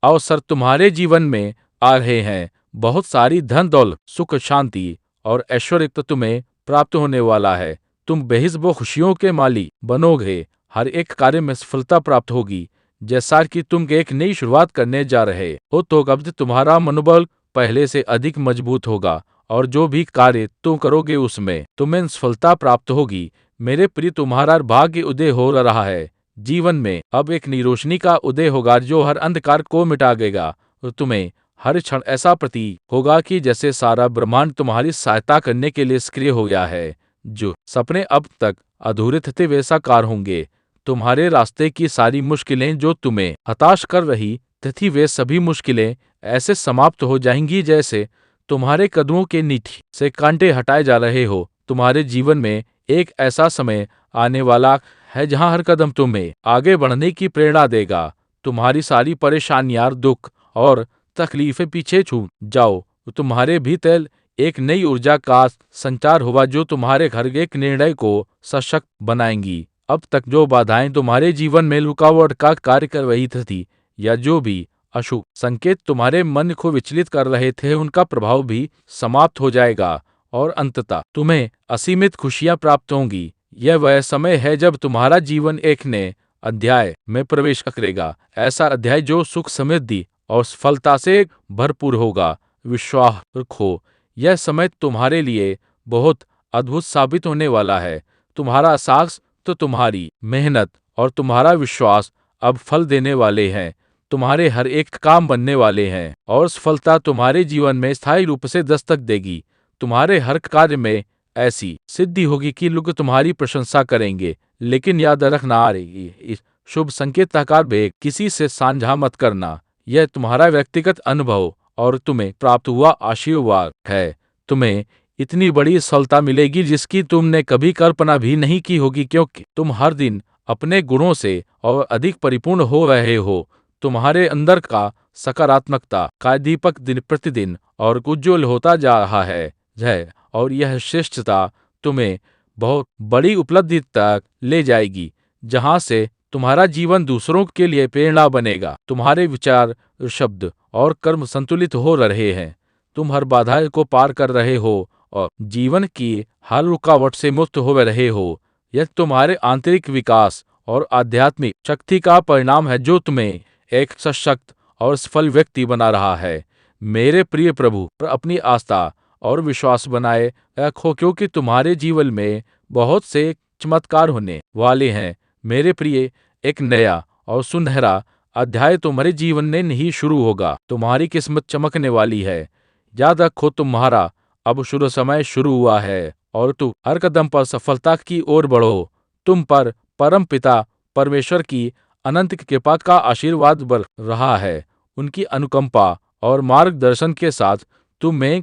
Speaker 1: अवसर तुम्हारे जीवन में आ रहे हैं। बहुत सारी धन दौलत, सुख, शांति और ऐश्वर्य तुम्हें प्राप्त होने वाला है। तुम बेहिसाब खुशियों के मालिक बनोगे। हर एक कार्य में सफलता प्राप्त होगी। जैसा कि तुम एक नई शुरुआत करने जा रहे हो तो अब तुम्हारा मनोबल पहले से अधिक मजबूत होगा और जो भी कार्य तुम करोगे उसमें तुम्हें सफलता प्राप्त होगी मेरे प्रिय। तुम्हारा भाग्य उदय हो रहा है। जीवन में अब एक नई रोशनी का उदय होगा जो हर अंधकार को मिटा देगा और तुम्हें हर क्षण ऐसा प्रतीत होगा कि जैसे सारा ब्रह्मांड तुम्हारी सहायता करने के लिए सक्रिय हो गया है। जो सपने अब तक अधूरे थे वे साकार होंगे। तुम्हारे रास्ते की सारी मुश्किलें जो तुम्हें हताश कर रही थी वे सभी मुश्किलें ऐसे समाप्त हो जाएंगी जैसे तुम्हारे कदमों के नीचे से कांटे हटाए जा रहे हो। तुम्हारे जीवन में एक ऐसा समय आने वाला है जहां हर कदम तुम्हें आगे बढ़ने की प्रेरणा देगा। तुम्हारी सारी परेशानियां, दुख और तकलीफें पीछे छूट जाओ। तुम्हारे भीतर एक नई ऊर्जा का संचार होगा जो तुम्हारे हर एक निर्णय को सशक्त बनाएंगी। अब तक जो बाधाएं तुम्हारे जीवन में रुकावट का कार्य कर रही थी या जो भी अशुभ संकेत तुम्हारे मन को विचलित कर रहे थे उनका प्रभाव भी समाप्त हो जाएगा और अंततः तुम्हें असीमित खुशियां प्राप्त होंगी। यह वह समय है जब तुम्हारा जीवन एक नए अध्याय में प्रवेश करेगा। ऐसा अध्याय जो सुख, समृद्धि और सफलता से भरपूर होगा। विश्वास रखो, यह समय तुम्हारे लिए बहुत अद्भुत साबित होने वाला है। तुम्हारा साहस तो तुम्हारी मेहनत और तुम्हारा विश्वास अब फल देने वाले हैं। तुम्हारे हर एक काम बनने वाले हैं और सफलता तुम्हारे जीवन में स्थायी रूप से दस्तक देगी। तुम्हारे हर कार्य में ऐसी सिद्धि होगी कि लोग तुम्हारी प्रशंसा करेंगे। लेकिन याद रखना, इस शुभ संकेत का भेद किसी से साझा मत करना। यह तुम्हारा व्यक्तिगत अनुभव और तुम्हें प्राप्त हुआ आशीर्वाद है। तुम्हें इतनी बड़ी सफलता मिलेगी जिसकी तुमने कभी कल्पना भी नहीं की होगी, क्योंकि तुम हर दिन अपने गुणों से और अधिक परिपूर्ण हो रहे हो। तुम्हारे अंदर का सकारात्मकता का दीपक दिन प्रतिदिन और उज्ज्वल होता जा रहा है और यह श्रेष्ठता तुम्हें बहुत बड़ी उपलब्धि तक ले जाएगी जहां से तुम्हारा जीवन दूसरों के लिए प्रेरणा बनेगा। तुम्हारे विचार, शब्द और कर्म संतुलित हो रहे हैं। तुम हर बाधा को पार कर रहे हो और जीवन की हर रुकावट से मुक्त हो रहे हो। यह तुम्हारे आंतरिक विकास और आध्यात्मिक शक्ति का परिणाम है जो तुम्हें एक सशक्त और सफल व्यक्ति बना रहा है। मेरे प्रिय प्रभु पर अपनी आस्था और विश्वास बनाए रखो, क्योंकि तुम्हारे जीवन में बहुत से चमत्कार होने वाले हैं। मेरे प्रिय, एक नया और सुनहरा अध्याय तुम्हारे जीवन में नहीं शुरू होगा। तुम्हारी किस्मत चमकने वाली है। याद रखो, तुम्हारा अब शुरू समय शुरू हुआ है और तुम हर कदम पर सफलता की ओर बढ़ो। तुम पर परम पिता परमेश्वर की अनंत कृपा का आशीर्वाद बढ़ रहा है। उनकी अनुकंपा और मार्गदर्शन के साथ तुम्हें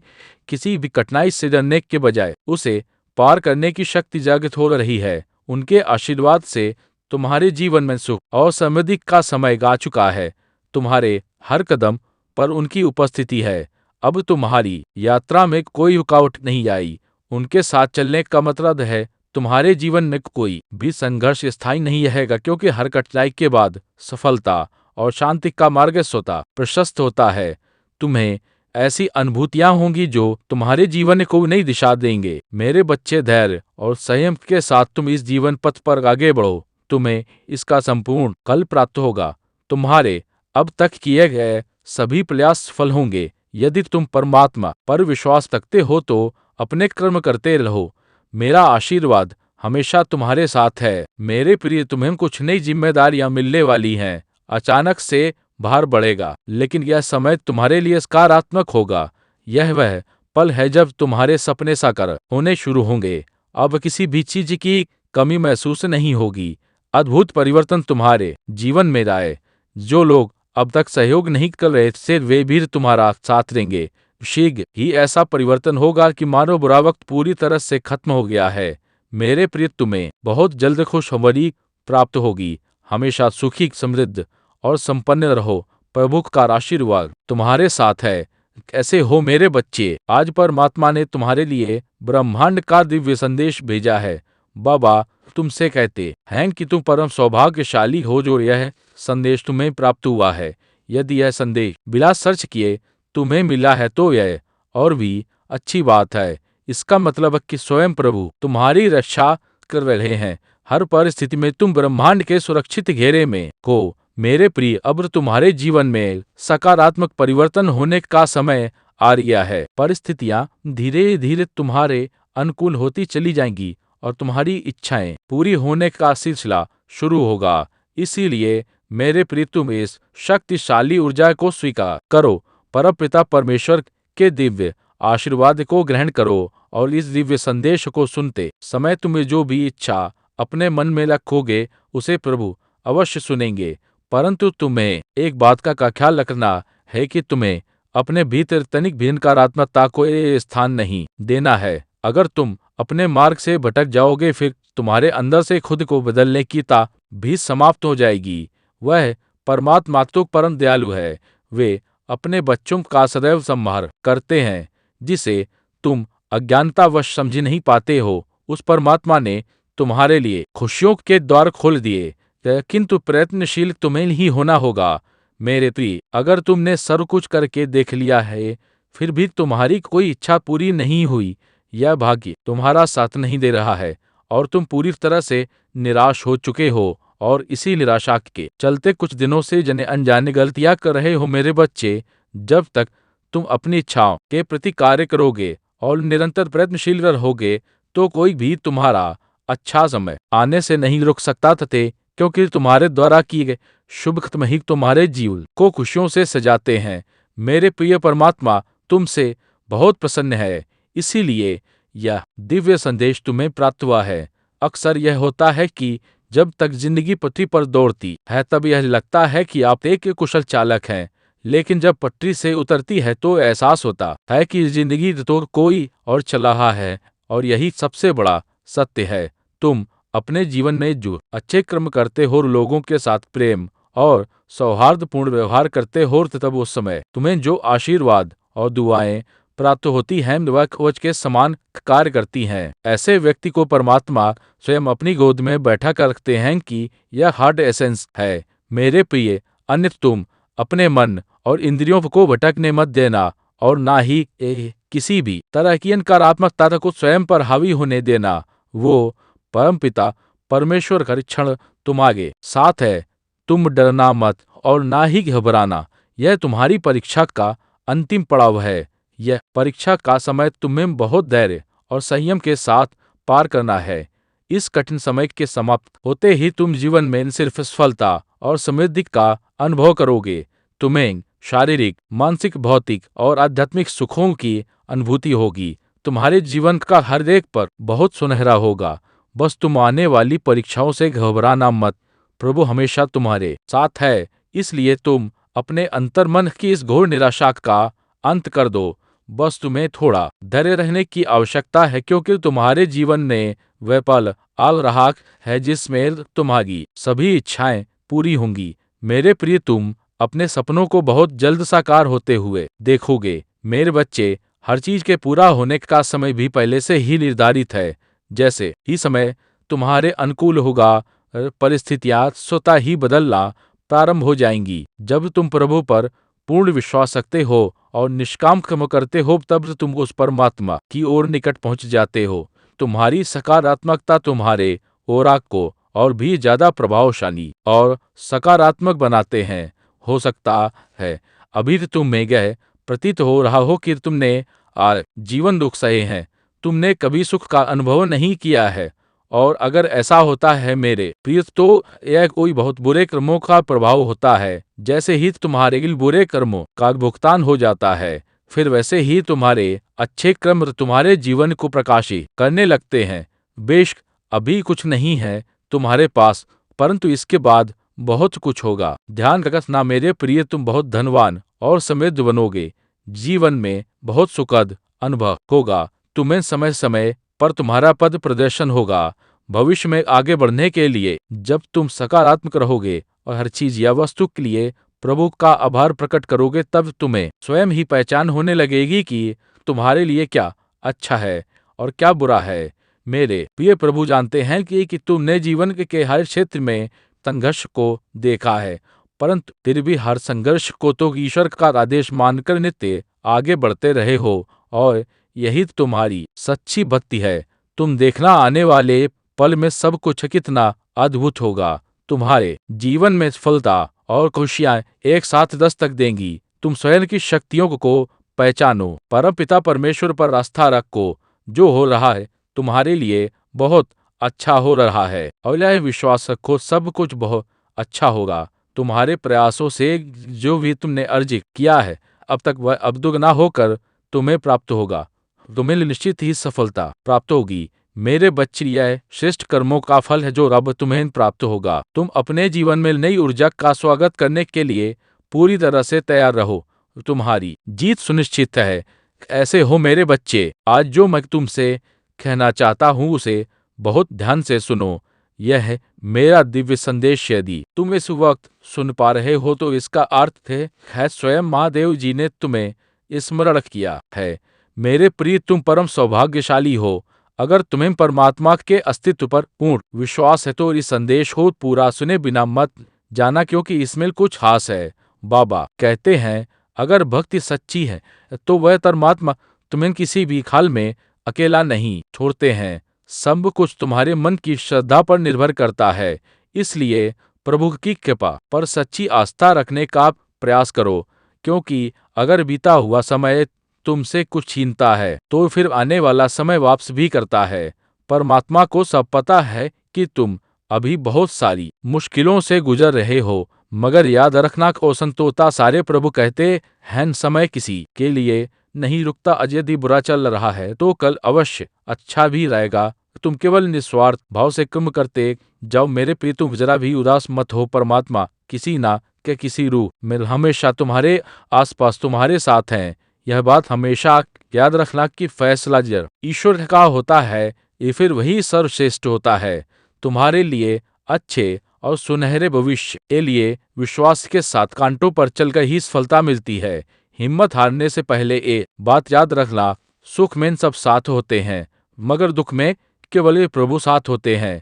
Speaker 1: किसी भी कठिनाई से डरने के बजाय उसे पार करने की शक्ति जागृत हो रही है। उनके आशीर्वाद से तुम्हारे जीवन में सुख और समृद्धि का समय आ चुका है। तुम्हारे हर कदम पर उनकी उपस्थिति है। अब तुम्हारी यात्रा में कोई रुकावट नहीं आई। उनके साथ चलने का मतलब है तुम्हारे जीवन में कोई भी संघर्ष स्थायी नहीं रहेगा, क्योंकि हर कठिनाई के बाद सफलता और शांति का मार्ग स्वतः प्रशस्त होता है। तुम्हें ऐसी अनुभूतियां होंगी जो तुम्हारे जीवन को नई दिशा देंगे। मेरे बच्चे, धैर्य और संयम के साथ तुम इस जीवन पथ पर आगे बढ़ो। तुम्हें इसका संपूर्ण फल प्राप्त होगा। तुम्हारे अब तक किए गए सभी प्रयास सफल होंगे। यदि तुम परमात्मा पर विश्वास रखते हो तो अपने कर्म करते रहो। मेरा आशीर्वाद हमेशा तुम्हारे साथ है। मेरे प्रिय, तुम्हें कुछ नई जिम्मेदारियां मिलने वाली हैं। अचानक से भार बढ़ेगा, लेकिन यह समय तुम्हारे लिए सकारात्मक होगा। यह वह पल है जब तुम्हारे सपने साकार होने शुरू होंगे। अब किसी भी चीज की कमी महसूस नहीं होगी। अद्भुत परिवर्तन तुम्हारे जीवन में आए। जो लोग अब तक सहयोग नहीं कर रहे थे, वे भी तुम्हारा साथ देंगे। शीघ्र ही ऐसा परिवर्तन होगा कि मानो बुरा वक्त पूरी तरह से खत्म हो गया है। मेरे प्रिय, तुम्हें बहुत जल्द खुशखबरी प्राप्त होगी। हमेशा सुखी, समृद्ध और संपन्न रहो। प्रभु का आशीर्वाद तुम्हारे साथ है। कैसे हो मेरे बच्चे? आज परमात्मा ने तुम्हारे लिए ब्रह्मांड का दिव्य संदेश भेजा है। बाबा तुमसे कहते हैं कि तुम परम सौभाग्यशाली हो जो यह संदेश तुम्हें प्राप्त हुआ है। यदि यह संदेश बिना सर्च किए तुम्हें मिला है तो यह और भी अच्छी बात है। इसका मतलब है कि स्वयं प्रभु तुम्हारी रक्षा कर रहे हैं। हर परिस्थिति में तुम ब्रह्मांड के सुरक्षित घेरे में हो। मेरे प्रिय, अब तुम्हारे जीवन में सकारात्मक परिवर्तन होने का समय आ गया है। परिस्थितियां धीरे धीरे तुम्हारे अनुकूल होती चली जाएंगी और तुम्हारी इच्छाएं पूरी होने का सिलसिला शुरू होगा। इसीलिए मेरे प्रिय, तुम इस शक्तिशाली ऊर्जा को स्वीकार करो। परमपिता परमेश्वर के दिव्य आशीर्वाद को ग्रहण करो और इस दिव्य संदेश को सुनते समय तुम्हें जो भी इच्छा अपने मन में रखोगे उसे प्रभु अवश्य सुनेंगे। परंतु तुम्हें एक बात का ख्याल रखना है कि तुम्हें अपने भीतर तनिक भी नकारात्मकता को स्थान नहीं देना है। अगर तुम अपने मार्ग से भटक जाओगे, फिर तुम्हारे अंदर से खुद को बदलने की ता भी समाप्त हो जाएगी। वह परमात्मा तो परम दयालु है। वे अपने बच्चों का सदैव संहार करते हैं। जिसे तुम अज्ञानतावश समझ नहीं पाते हो, उस परमात्मा ने तुम्हारे लिए खुशियों के द्वार खोल दिए। किंतु प्रयत्नशील तुम्हें ही होना होगा। मेरे प्रिय, अगर तुमने सब कुछ करके देख लिया है, फिर भी तुम्हारी कोई इच्छा पूरी नहीं हुई, यह भाग्य तुम्हारा साथ नहीं दे रहा है और तुम पूरी तरह से निराश हो चुके हो और इसी निराशा के चलते कुछ दिनों से जाने अनजाने गलतियां कर रहे हो। मेरे बच्चे, जब तक तुम अपनी इच्छाओं के प्रति कार्य करोगे और निरंतर प्रयत्नशील रहोगे, तो कोई भी तुम्हारा अच्छा समय आने से नहीं रोक सकता थे, क्योंकि तुम्हारे द्वारा किए गए शुभ कर्म ही तुम्हारे जीवन को खुशियों से सजाते हैं। मेरे प्रिय, परमात्मा तुमसे बहुत प्रसन्न है। इसीलिए यह दिव्य संदेश तुम्हें प्राप्त हुआ है। अक्सर यह होता है कि जब तक जिंदगी पटरी पर दौड़ती है, तब यह लगता है कि आप एक कुशल चालक हैं। लेकिन जब पटरी से उतरती है तो एहसास होता है कि जिंदगी तो कोई और चला रहा है। और यही सबसे बड़ा सत्य है। तुम अपने जीवन में जो अच्छे कर्म करते हो, लोगों के साथ प्रेम और सौहार्दपूर्ण व्यवहार करते हो, तब उस समय तुम्हें जो आशीर्वाद और दुआएं प्राप्त होती हैं, वह कवच के समान कार्य करती हैं। ऐसे व्यक्ति को परमात्मा स्वयं अपनी गोद में बैठा कर रखते हैं कि यह हार्ड एसेंस है। मेरे प्रिय, अन्यथा तुम अपने मन और इंद्रियों को भटकने मत देना और ना ही किसी भी तरह की नकारात्मकता को स्वयं पर हावी होने देना। वो परमपिता परमेश्वर का क्षण तुम्हारे साथ है। तुम डरना मत और ना ही घबराना। यह तुम्हारी परीक्षा का अंतिम पड़ाव है। यह परीक्षा का समय तुम्हें बहुत धैर्य और संयम के साथ पार करना है। इस कठिन समय के समाप्त होते ही तुम जीवन में सिर्फ सफलता और समृद्धि का अनुभव करोगे। तुम्हें शारीरिक, मानसिक, भौतिक और आध्यात्मिक सुखों की अनुभूति होगी। तुम्हारे जीवन का हर एक पर बहुत सुनहरा होगा। बस तुम आने वाली परीक्षाओं से घबराना मत। प्रभु हमेशा तुम्हारे साथ है। इसलिए तुम अपने अंतर्मन की इस घोर निराशा का अंत कर दो। बस तुम्हें थोड़ा धैर्य रहने की आवश्यकता है, क्योंकि तुम्हारे जीवन में वह पल आ रहा है जिसमें तुम्हारी सभी इच्छाएं पूरी होंगी। मेरे प्रिय, तुम अपने सपनों को बहुत जल्द साकार होते हुए देखोगे। मेरे बच्चे, हर चीज के पूरा होने का समय भी पहले से ही निर्धारित है। जैसे ही समय तुम्हारे अनुकूल होगा, परिस्थितियां स्वतः ही बदलना प्रारंभ हो जाएंगी। जब तुम प्रभु पर पूर्ण विश्वास रखते हो और निष्काम कर्म करते हो, तब तुम उस परमात्मा की ओर निकट पहुंच जाते हो। तुम्हारी सकारात्मकता तुम्हारे ओरा को और भी ज्यादा प्रभावशाली और सकारात्मक बनाते हैं। हो सकता है अभी तुम्हें यह प्रतीत हो रहा हो कि तुमने जीवन दुख सहे हैं, तुमने कभी सुख का अनुभव नहीं किया है। और अगर ऐसा होता है मेरे प्रिय, तो यह कोई बहुत बुरे कर्मों का प्रभाव होता है। जैसे ही तुम्हारे बुरे कर्मों का भुगतान हो जाता है, फिर वैसे ही तुम्हारे अच्छे कर्म तुम्हारे जीवन को प्रकाशित करने लगते हैं। बेशक अभी कुछ नहीं है तुम्हारे पास, परंतु इसके बाद बहुत कुछ होगा। ध्यान रखना मेरे प्रिय, तुम बहुत धनवान और समृद्ध बनोगे। जीवन में बहुत सुखद अनुभव होगा। तुम्हें समय समय पर तुम्हारा पद प्रदर्शन होगा। भविष्य में आगे बढ़ने के लिए जब तुम सकारात्मक रहोगे और हर चीज या वस्तु के लिए प्रभु का आभार प्रकट करोगे, तब तुम्हें स्वयं ही पहचान होने लगेगी कि तुम्हारे लिए क्या अच्छा है और क्या बुरा है। मेरे प्रिय, प्रभु जानते हैं कि तुमने जीवन के हर क्षेत्र में संघर्ष को देखा है, परंतु फिर भी हर संघर्ष को तो ईश्वर का आदेश मानकर नित्य आगे बढ़ते रहे हो, और यही तुम्हारी सच्ची भक्ति है। तुम देखना आने वाले पल में सब कुछ कितना अद्भुत होगा। तुम्हारे जीवन में सफलता और खुशियां एक साथ दस्तक देंगी। तुम स्वयं की शक्तियों को पहचानो, परम पिता परमेश्वर पर आस्था रखो। जो हो रहा है तुम्हारे लिए बहुत अच्छा हो रहा है, और यह विश्वास रखो सब कुछ बहुत अच्छा होगा। तुम्हारे प्रयासों से जो भी तुमने अर्जित किया है अब तक, वह अब दुगना होकर तुम्हें प्राप्त होगा। तुम्हें निश्चित ही सफलता प्राप्त होगी। मेरे बच्चे, यह श्रेष्ठ कर्मों का फल है जो अब तुम्हें प्राप्त होगा। तुम अपने जीवन में नई ऊर्जा का स्वागत करने के लिए पूरी तरह से तैयार रहो। तुम्हारी जीत सुनिश्चित है। ऐसे हो मेरे बच्चे। आज जो मैं तुमसे कहना चाहता हूँ उसे बहुत ध्यान से सुनो। यह है मेरा दिव्य संदेश। यदि तुम इस वक्त सुन पा रहे हो तो इसका अर्थ है स्वयं महादेव जी ने तुम्हें स्मरण किया है। मेरे प्रिय, तुम परम सौभाग्यशाली हो। अगर तुम्हें परमात्मा के अस्तित्व पर पूर्ण विश्वास है तो इस संदेश को पूरा सुने बिना मत जाना, क्योंकि इसमें कुछ खास है। बाबा कहते हैं अगर भक्ति सच्ची है तो वह परमात्मा तुम्हें किसी भी हाल में अकेला नहीं छोड़ते हैं। सब कुछ तुम्हारे मन की श्रद्धा पर निर्भर करता है। इसलिए प्रभु की कृपा पर सच्ची आस्था रखने का प्रयास करो, क्योंकि अगर बीता हुआ समय तुमसे कुछ छीनता है तो फिर आने वाला समय वापस भी करता है। परमात्मा को सब पता है कि तुम अभी बहुत सारी मुश्किलों से गुजर रहे हो, मगर याद रखना को संतोता सारे प्रभु कहते हैं समय किसी के लिए नहीं रुकता। आज यदि बुरा चल रहा है तो कल अवश्य अच्छा भी रहेगा। तुम केवल निस्वार्थ भाव से कर्म करते जाओ मेरे प्रिय। तुम जरा भी उदास मत हो। परमात्मा किसी ना के किसी रूप में हमेशा तुम्हारे आसपास तुम्हारे साथ हैं। यह बात हमेशा याद रखना कि फैसला जब ईश्वर का होता है ये फिर वही सर्वश्रेष्ठ होता है। तुम्हारे लिए अच्छे और सुनहरे भविष्य के लिए विश्वास के साथ कांटों पर चलकर ही सफलता मिलती है। हिम्मत हारने से पहले एक बात याद रखना, सुख में सब साथ होते हैं, मगर दुख में केवल प्रभु साथ होते हैं।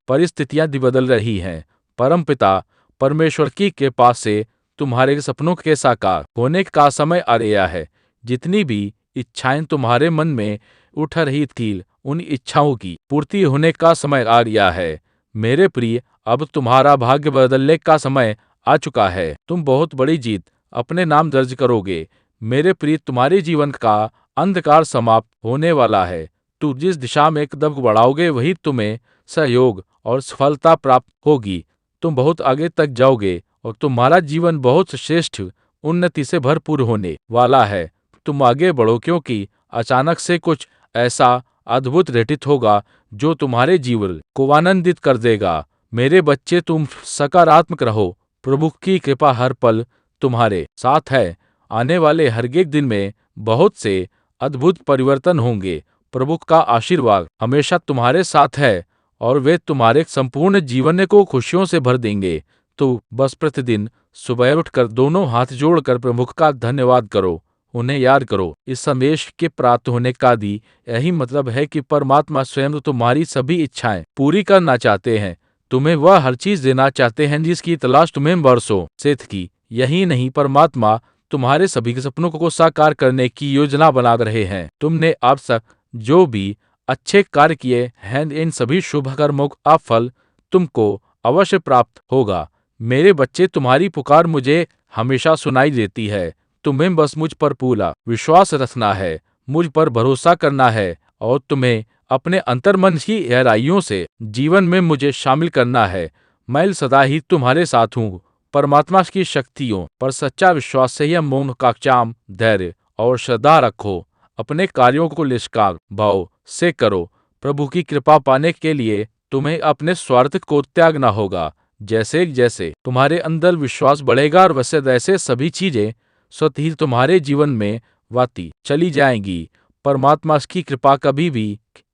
Speaker 1: परिस्थितियां बदल रही हैं। परमपिता परमेश्वर की कृपा से तुम्हारे सपनों के साकार होने का समय आ गया है। जितनी भी इच्छाएं तुम्हारे मन में उठ रही थी, उन इच्छाओं की पूर्ति होने का समय आ गया है। मेरे प्रिय, अब तुम्हारा भाग्य बदलने का समय आ चुका है। तुम बहुत बड़ी जीत अपने नाम दर्ज करोगे। मेरे प्रिय, तुम्हारे जीवन का अंधकार समाप्त होने वाला है। तुम जिस दिशा में कदम बढ़ाओगे वही तुम्हें सहयोग और सफलता प्राप्त होगी। तुम बहुत आगे तक जाओगे और तुम्हारा जीवन बहुत श्रेष्ठ उन्नति से भरपूर होने वाला है। तुम आगे बढ़ो, क्योंकि अचानक से कुछ ऐसा अद्भुत घटित होगा जो तुम्हारे जीवन को आनंदित कर देगा। मेरे बच्चे, तुम सकारात्मक रहो। प्रभु की कृपा हर पल तुम्हारे साथ है। आने वाले हर एक दिन में बहुत से अद्भुत परिवर्तन होंगे। प्रभु का आशीर्वाद हमेशा तुम्हारे साथ है और वे तुम्हारे संपूर्ण जीवन को खुशियों से भर देंगे। तो बस प्रतिदिन सुबह उठकर दोनों हाथ जोड़कर प्रभु का धन्यवाद करो, उन्हें याद करो। इस संदेश के प्राप्त होने का भी यही मतलब है कि परमात्मा स्वयं तुम्हारी सभी इच्छाएं पूरी करना चाहते हैं। तुम्हें वह हर चीज देना चाहते हैं जिसकी तलाश तुम्हें वर्षों से थी। यही नहीं, परमात्मा तुम्हारे सभी के सपनों को साकार करने की योजना बना रहे हैं। तुमने अब तक जो भी अच्छे कार्य किए हैं, इन सभी शुभ कर्मों का फल तुमको अवश्य प्राप्त होगा। मेरे बच्चे, तुम्हारी पुकार मुझे हमेशा सुनाई देती है। तुम्हें बस मुझ पर पूरा विश्वास रखना है, मुझ पर भरोसा करना है और तुम्हें अपने अंतर्मन की गहराइयों से जीवन में मुझे शामिल करना है। मैं सदा ही तुम्हारे साथ हूँ। परमात्मा की शक्तियों पर सच्चा विश्वास, संयम, मौन का काम, धैर्य और श्रद्धा रखो। अपने कार्यों को निष्काम भाव से करो। प्रभु की कृपा पाने के लिए तुम्हें अपने स्वार्थ को त्यागना होगा। जैसे जैसे तुम्हारे अंदर विश्वास बढ़ेगा और वैसे वैसे सभी चीजें स्वतः ही तुम्हारे जीवन में वाती चली जाएंगी। परमात्मा की कृपा कभी भी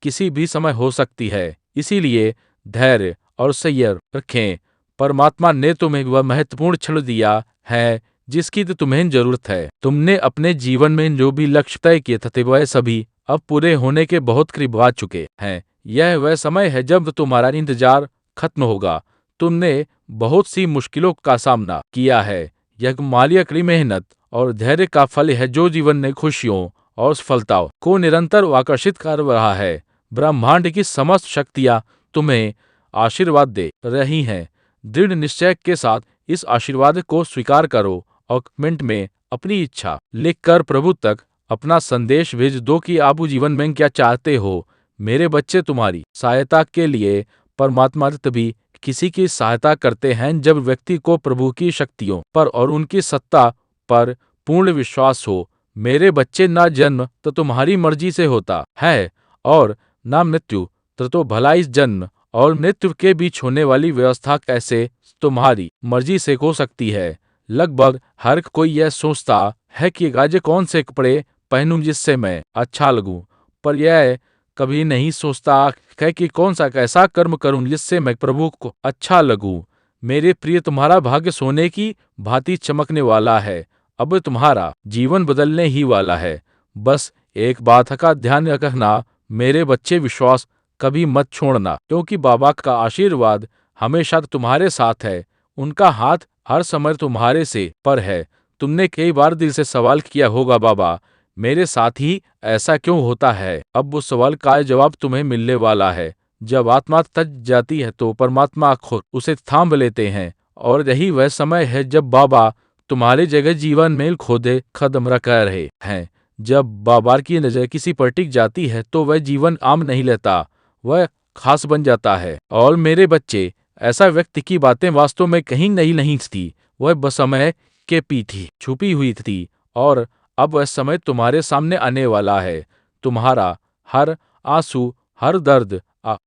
Speaker 1: किसी भी समय हो सकती है, इसीलिए धैर्य और संयम रखें। परमात्मा ने तुम्हें वह महत्वपूर्ण क्षण दिया है जिसकी तो तुम्हें जरूरत है। तुमने अपने जीवन में जो भी लक्ष्य तय किए थे वह सभी अब पूरे होने के बहुत करीब आ चुके हैं। यह वह समय है जब तुम्हारा इंतजार खत्म होगा। तुमने बहुत सी मुश्किलों का सामना किया है। यह मालिया की मेहनत और धैर्य का फल है जो जीवन में खुशियों और सफलताओं को निरंतर आकर्षित कर रहा है। ब्रह्मांड की समस्त शक्तियां तुम्हें आशीर्वाद दे रही हैं। दृढ़ निश्चय के साथ इस आशीर्वाद को स्वीकार करो और कमेंट में अपनी इच्छा लिखकर प्रभु तक अपना संदेश भेज दो कि आप जीवन में क्या चाहते हो। मेरे बच्चे, तुम्हारी सहायता के लिए परमात्मा तभी किसी की सहायता करते हैं जब व्यक्ति को प्रभु की शक्तियों पर और उनकी सत्ता पर पूर्ण विश्वास हो। मेरे बच्चे, ना जन्म तो तुम्हारी मर्जी से होता है और ना मृत्यु तो भला इस जन्म और मृत्यु के बीच होने वाली व्यवस्था कैसे तुम्हारी मर्जी से हो सकती है। लगभग हर कोई यह सोचता है कि आज कौन से कपड़े पहनूं जिससे मैं अच्छा लगूं, पर यह कभी नहीं सोचता है कि कौन सा कैसा कर्म करूं जिससे मैं प्रभु को अच्छा लगूं। मेरे प्रिय, तुम्हारा भाग्य सोने की भांति चमकने वाला है। अब तुम्हारा जीवन बदलने ही वाला है। बस एक बात का ध्यान रखना मेरे बच्चे, विश्वास कभी मत छोड़ना, क्योंकि बाबा का आशीर्वाद हमेशा तुम्हारे साथ है। उनका हाथ हर समय तुम्हारे से पर है। तुमने कई बार दिल से सवाल किया होगा, बाबा मेरे साथ ही ऐसा क्यों होता है? अब उस सवाल का जवाब तुम्हें मिलने वाला है। जब आत्मा थक जाती है तो परमात्मा खुद उसे थाम लेते हैं, और यही वह समय है जब बाबा तुम्हारे जगह जीवन में खोदे कदम रख रहे हैं। जब बाबा की नजर किसी पर टिक जाती है तो वह जीवन आम नहीं लेता, वह खास बन जाता है। और मेरे बच्चे, ऐसा व्यक्ति की बातें वास्तव में कहीं नहीं थी, वह बस समय के पीछे छुपी हुई थी, और अब वह समय तुम्हारे सामने आने वाला है। तुम्हारा हर आंसू, हर दर्द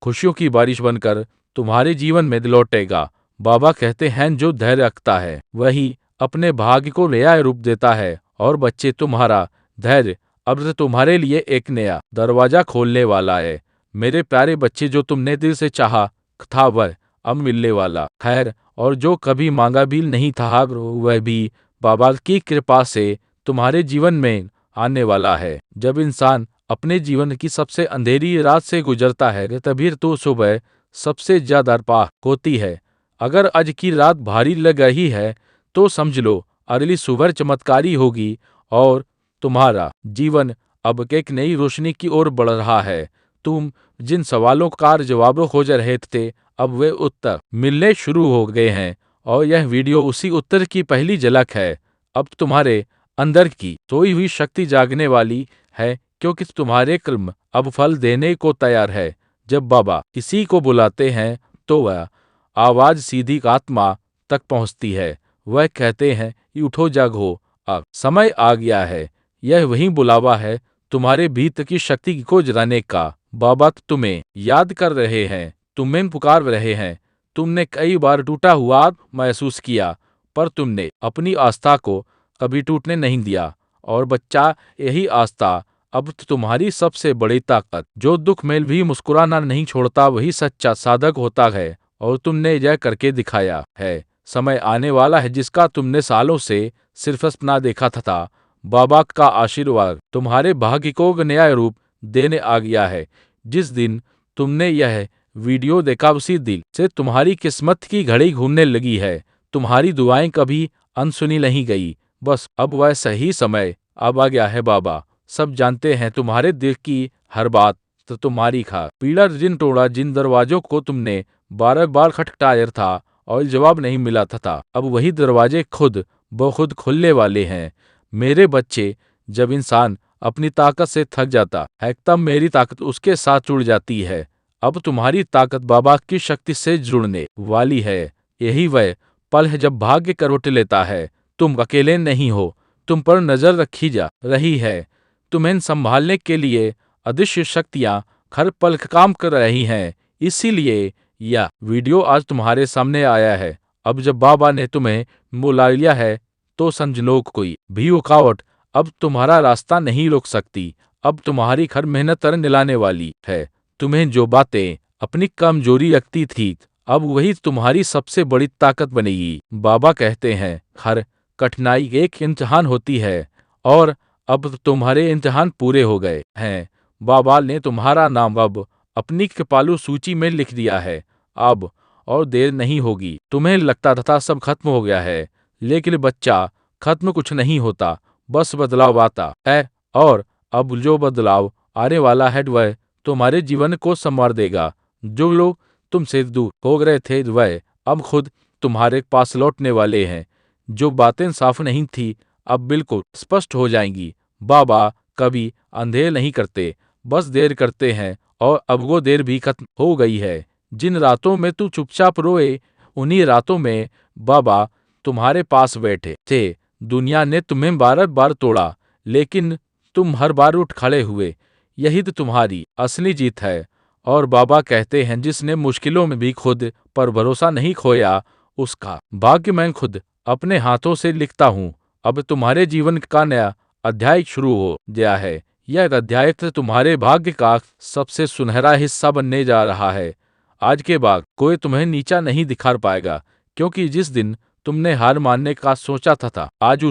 Speaker 1: खुशियों की बारिश बनकर तुम्हारे जीवन में लौटेगा। बाबा कहते हैं जो धैर्य रखता है वही अपने भाग्य को नया रूप देता है। और बच्चे, तुम्हारा धैर्य अब तुम्हारे लिए एक नया दरवाजा खोलने वाला है। मेरे प्यारे बच्चे, जो तुमने दिल से चाहा था वह अब मिलने वाला खैर, और जो कभी मांगा भी नहीं था वह भी बाबा की कृपा से तुम्हारे जीवन में आने वाला है। जब इंसान अपने जीवन की सबसे अंधेरी रात से गुजरता है तभी तो सुबह सबसे ज्यादा पाह होती है। अगर आज की रात भारी लग रही है तो समझ लो अगली सुबह चमत्कारी होगी और तुम्हारा जीवन अब एक नई रोशनी की ओर बढ़ रहा है। तुम जिन सवालों का जवाब खोज रहे थे, अब वे उत्तर मिलने शुरू हो गए हैं, और यह वीडियो उसी उत्तर की पहली झलक है। अब तुम्हारे अंदर की सोई हुई शक्ति जागने वाली है, क्योंकि तुम्हारे कर्म अब फल देने को तैयार है। जब बाबा किसी को बुलाते हैं तो वह आवाज सीधी आत्मा तक पहुंचती है। वह कहते हैं कि उठो, जागो, अब समय आ गया है। यह वही बुलावा है तुम्हारे भीतर की शक्ति को जगाने का। बाबा तुम्हें याद कर रहे हैं, तुम्हें पुकार रहे हैं। तुमने कई बार टूटा हुआ महसूस किया, पर तुमने अपनी आस्था को कभी टूटने नहीं दिया। और बच्चा, यही आस्था अब तुम्हारी सबसे बड़ी ताकत। जो दुख में भी मुस्कुराना नहीं छोड़ता वही सच्चा साधक होता है, और तुमने यह करके दिखाया है। समय आने वाला है जिसका तुमने सालों से सिर्फ सपना देखा था। बाबा का आशीर्वाद तुम्हारे भाग्य को नया रूप देने आ गया है। जिस दिन तुमने यह वीडियो देखा उसी दिन से तुम्हारी किस्मत की घड़ी घूमने लगी है। तुम्हारी दुआएं कभी अनसुनी नहीं गई। बस अब वह सही समय अब आ गया है बाबा। सब जानते हैं तुम्हारे दिल की हर बात। तो तुम्हारी खा पीड़ा जिन तोड़ा, जिन दरवाजों को तुमने बार बार खटखटाया था और जवाब नहीं मिला था, अब वही दरवाजे खुद ब खुद खुलने वाले हैं। मेरे बच्चे, जब इंसान अपनी ताकत से थक जाता है तब मेरी ताकत उसके साथ जुड़ जाती है। अब तुम्हारी ताकत बाबा की शक्ति से जुड़ने वाली है। यही वह पल है जब भाग्य करवट लेता है। तुम अकेले नहीं हो, तुम पर नजर रखी जा रही है। तुम्हें संभालने के लिए अदृश्य शक्तियां हर पल काम कर रही हैं। इसीलिए यह वीडियो आज तुम्हारे सामने आया है। अब जब बाबा ने तुम्हें बुला लिया है तो समझ लो कोई भी रुकावट अब तुम्हारा रास्ता नहीं रोक सकती। अब तुम्हारी हर मेहनत तर निलाने वाली है। तुम्हें जो बातें अपनी कमजोरी लगती थी, अब वही तुम्हारी सबसे बड़ी ताकत बनेगी। बाबा कहते हैं हर कठिनाई एक इम्तिहान होती है और अब तुम्हारे इम्तिहान पूरे हो गए हैं। बाबा ने तुम्हारा नाम अब अपनी कृपालु सूची में लिख दिया है। अब और देर नहीं होगी। तुम्हें लगता था सब खत्म हो गया है, लेकिन बच्चा, खत्म कुछ नहीं होता, बस बदलाव आता है। और अब जो बदलाव आने वाला है वह तुम्हारे जीवन को संवार देगा। जो लोग तुमसे दूर हो गए थे वह अब खुद तुम्हारे पास लौटने वाले हैं। जो बातें साफ नहीं थी अब बिल्कुल स्पष्ट हो जाएंगी। बाबा कभी अंधेर नहीं करते, बस देर करते हैं, और अब वो देर भी खत्म हो गई है। जिन रातों में तू चुपचाप रोए, उन्हीं रातों में बाबा तुम्हारे पास बैठे थे। दुनिया ने तुम्हें बार बार तोड़ा, लेकिन तुम हर बार उठ खड़े हुए। यही तो तुम्हारी असली जीत है। और बाबा कहते हैं जिसने मुश्किलों में भी खुद पर भरोसा नहीं खोया, उसका भाग्य मैं खुद अपने हाथों से लिखता हूँ। अब तुम्हारे जीवन का नया अध्याय शुरू हो गया है। यह अध्याय तो तुम्हारे भाग्य का सबसे सुनहरा हिस्सा बनने जा रहा है। आज के बाद कोई तुम्हें नीचा नहीं दिखा पाएगा, क्योंकि जिस दिन तुमने हार मानने का सोचा था आज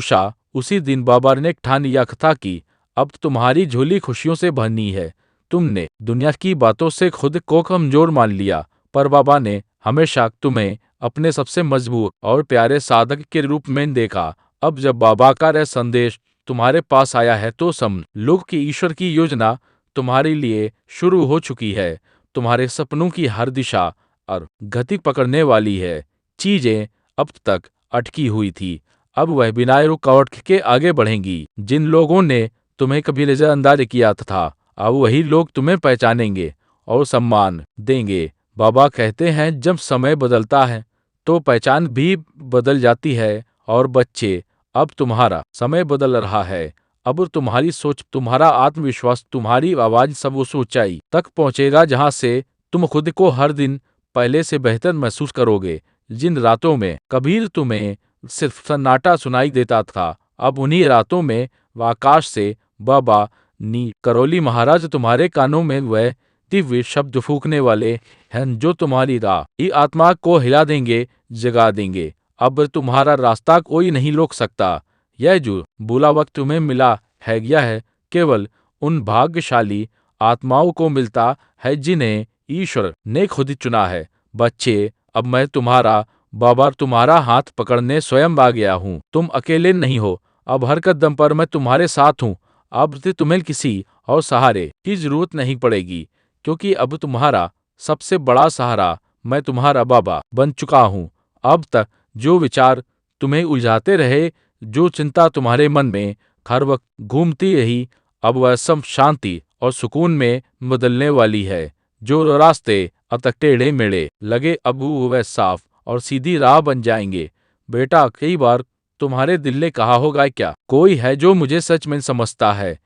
Speaker 1: उसी दिन बाबा ने ठान लिया था कि अब तुम्हारी झोली खुशियों से भरनी है। तुमने दुनिया की बातों से खुद को कमजोर मान लिया, पर बाबा ने हमेशा तुम्हें अपने सबसे मजबूत और प्यारे साधक के रूप में देखा। अब जब बाबा का यह संदेश तुम्हारे पास आया है तो समझ लो कि ईश्वर की योजना तुम्हारे लिए शुरू हो चुकी है। तुम्हारे सपनों की हर दिशा और गति पकड़ने वाली है। चीजें अब तक अटकी हुई थी, अब वह बिना रुकावट के आगे बढ़ेंगी। जिन लोगों ने तुम्हें कभी नजरअंदाज किया था, अब वही लोग तुम्हें पहचानेंगे और सम्मान देंगे। बाबा कहते हैं जब समय बदलता है तो पहचान भी बदल जाती है। और बच्चे, अब तुम्हारा समय बदल रहा है। अब तुम्हारी सोच, तुम्हारा आत्मविश्वास, तुम्हारी आवाज सब उस ऊंचाई तक पहुंचेगा जहां से तुम खुद को हर दिन पहले से बेहतर महसूस करोगे। जिन रातों में कभी तुम्हें सिर्फ सन्नाटा सुनाई देता था, अब उन्हीं रातों में आकाश से बाबा नी करौली महाराज तुम्हारे कानों में वह दिव्य शब्द फूंकने वाले हैं जो तुम्हारी राह आत्मा को हिला देंगे, जगा देंगे। अब तुम्हारा रास्ता कोई नहीं रोक सकता। यह जो बुरा वक्त तुम्हें मिला है, यह है केवल उन भाग्यशाली आत्माओं को मिलता है जिन्हें ईश्वर ने खुद चुना है। बच्चे, अब मैं तुम्हारा बाबा तुम्हारा हाथ पकड़ने स्वयं आ गया हूँ। तुम अकेले नहीं हो। अब हर कदम पर मैं तुम्हारे साथ हूँ। अब से तुम्हें किसी और सहारे की जरूरत नहीं पड़ेगी, क्योंकि अब तुम्हारा सबसे बड़ा सहारा मैं तुम्हारा बाबा बन चुका हूँ। अब तक जो विचार तुम्हें उलझाते रहे, जो चिंता तुम्हारे मन में हर वक्त घूमती रही, अब वह सब शांति और सुकून में बदलने वाली है। जो रास्ते अब तक टेढ़े मेढ़े लगे, अब वह साफ और सीधी राह बन जाएंगे। बेटा, कई बार तुम्हारे दिल ने कहा होगा, क्या कोई है जो मुझे सच में समझता है?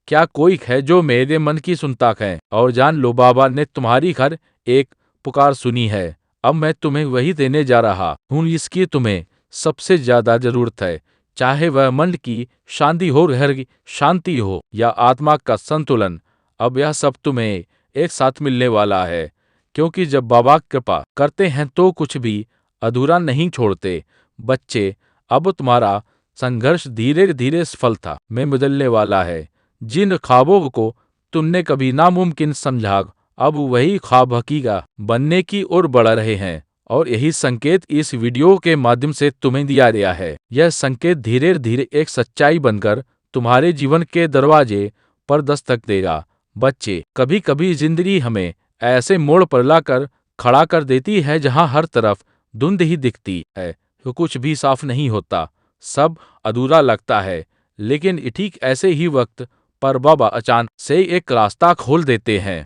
Speaker 1: क्या कोई है जो मेरे मन की सुनता है? और जान लो, बाबा ने तुम्हारी हर एक पुकार सुनी है। अब मैं तुम्हें वही देने जा रहा हूँ जिसकी तुम्हें सबसे ज्यादा जरूरत है। चाहे वह मन की शांति हो, घर की शांति हो, या आत्मा का संतुलन, अब यह सब तुम्हें एक साथ मिलने वाला है। क्योंकि जब बाबा कृपा करते हैं तो कुछ भी अधूरा नहीं छोड़ते। बच्चे, अब तुम्हारा संघर्ष धीरे धीरे सफलता में बदलने वाला है। जिन ख्वाबों को तुमने कभी नामुमकिन समझा, अब वही ख्वाब हकीका बनने की ओर बढ़ रहे हैं, और यही संकेत इस वीडियो के माध्यम से तुम्हें दिया गया है। यह संकेत धीरे धीरे एक सच्चाई बनकर तुम्हारे जीवन के दरवाजे पर दस्तक देगा। बच्चे, कभी कभी जिंदगी हमें ऐसे मोड़ पर लाकर खड़ा कर देती है जहां हर तरफ धुंध ही दिखती है, तो कुछ भी साफ नहीं होता, सब अधूरा लगता है। लेकिन ठीक ऐसे ही वक्त पर बाबा अचानक से एक रास्ता खोल देते हैं।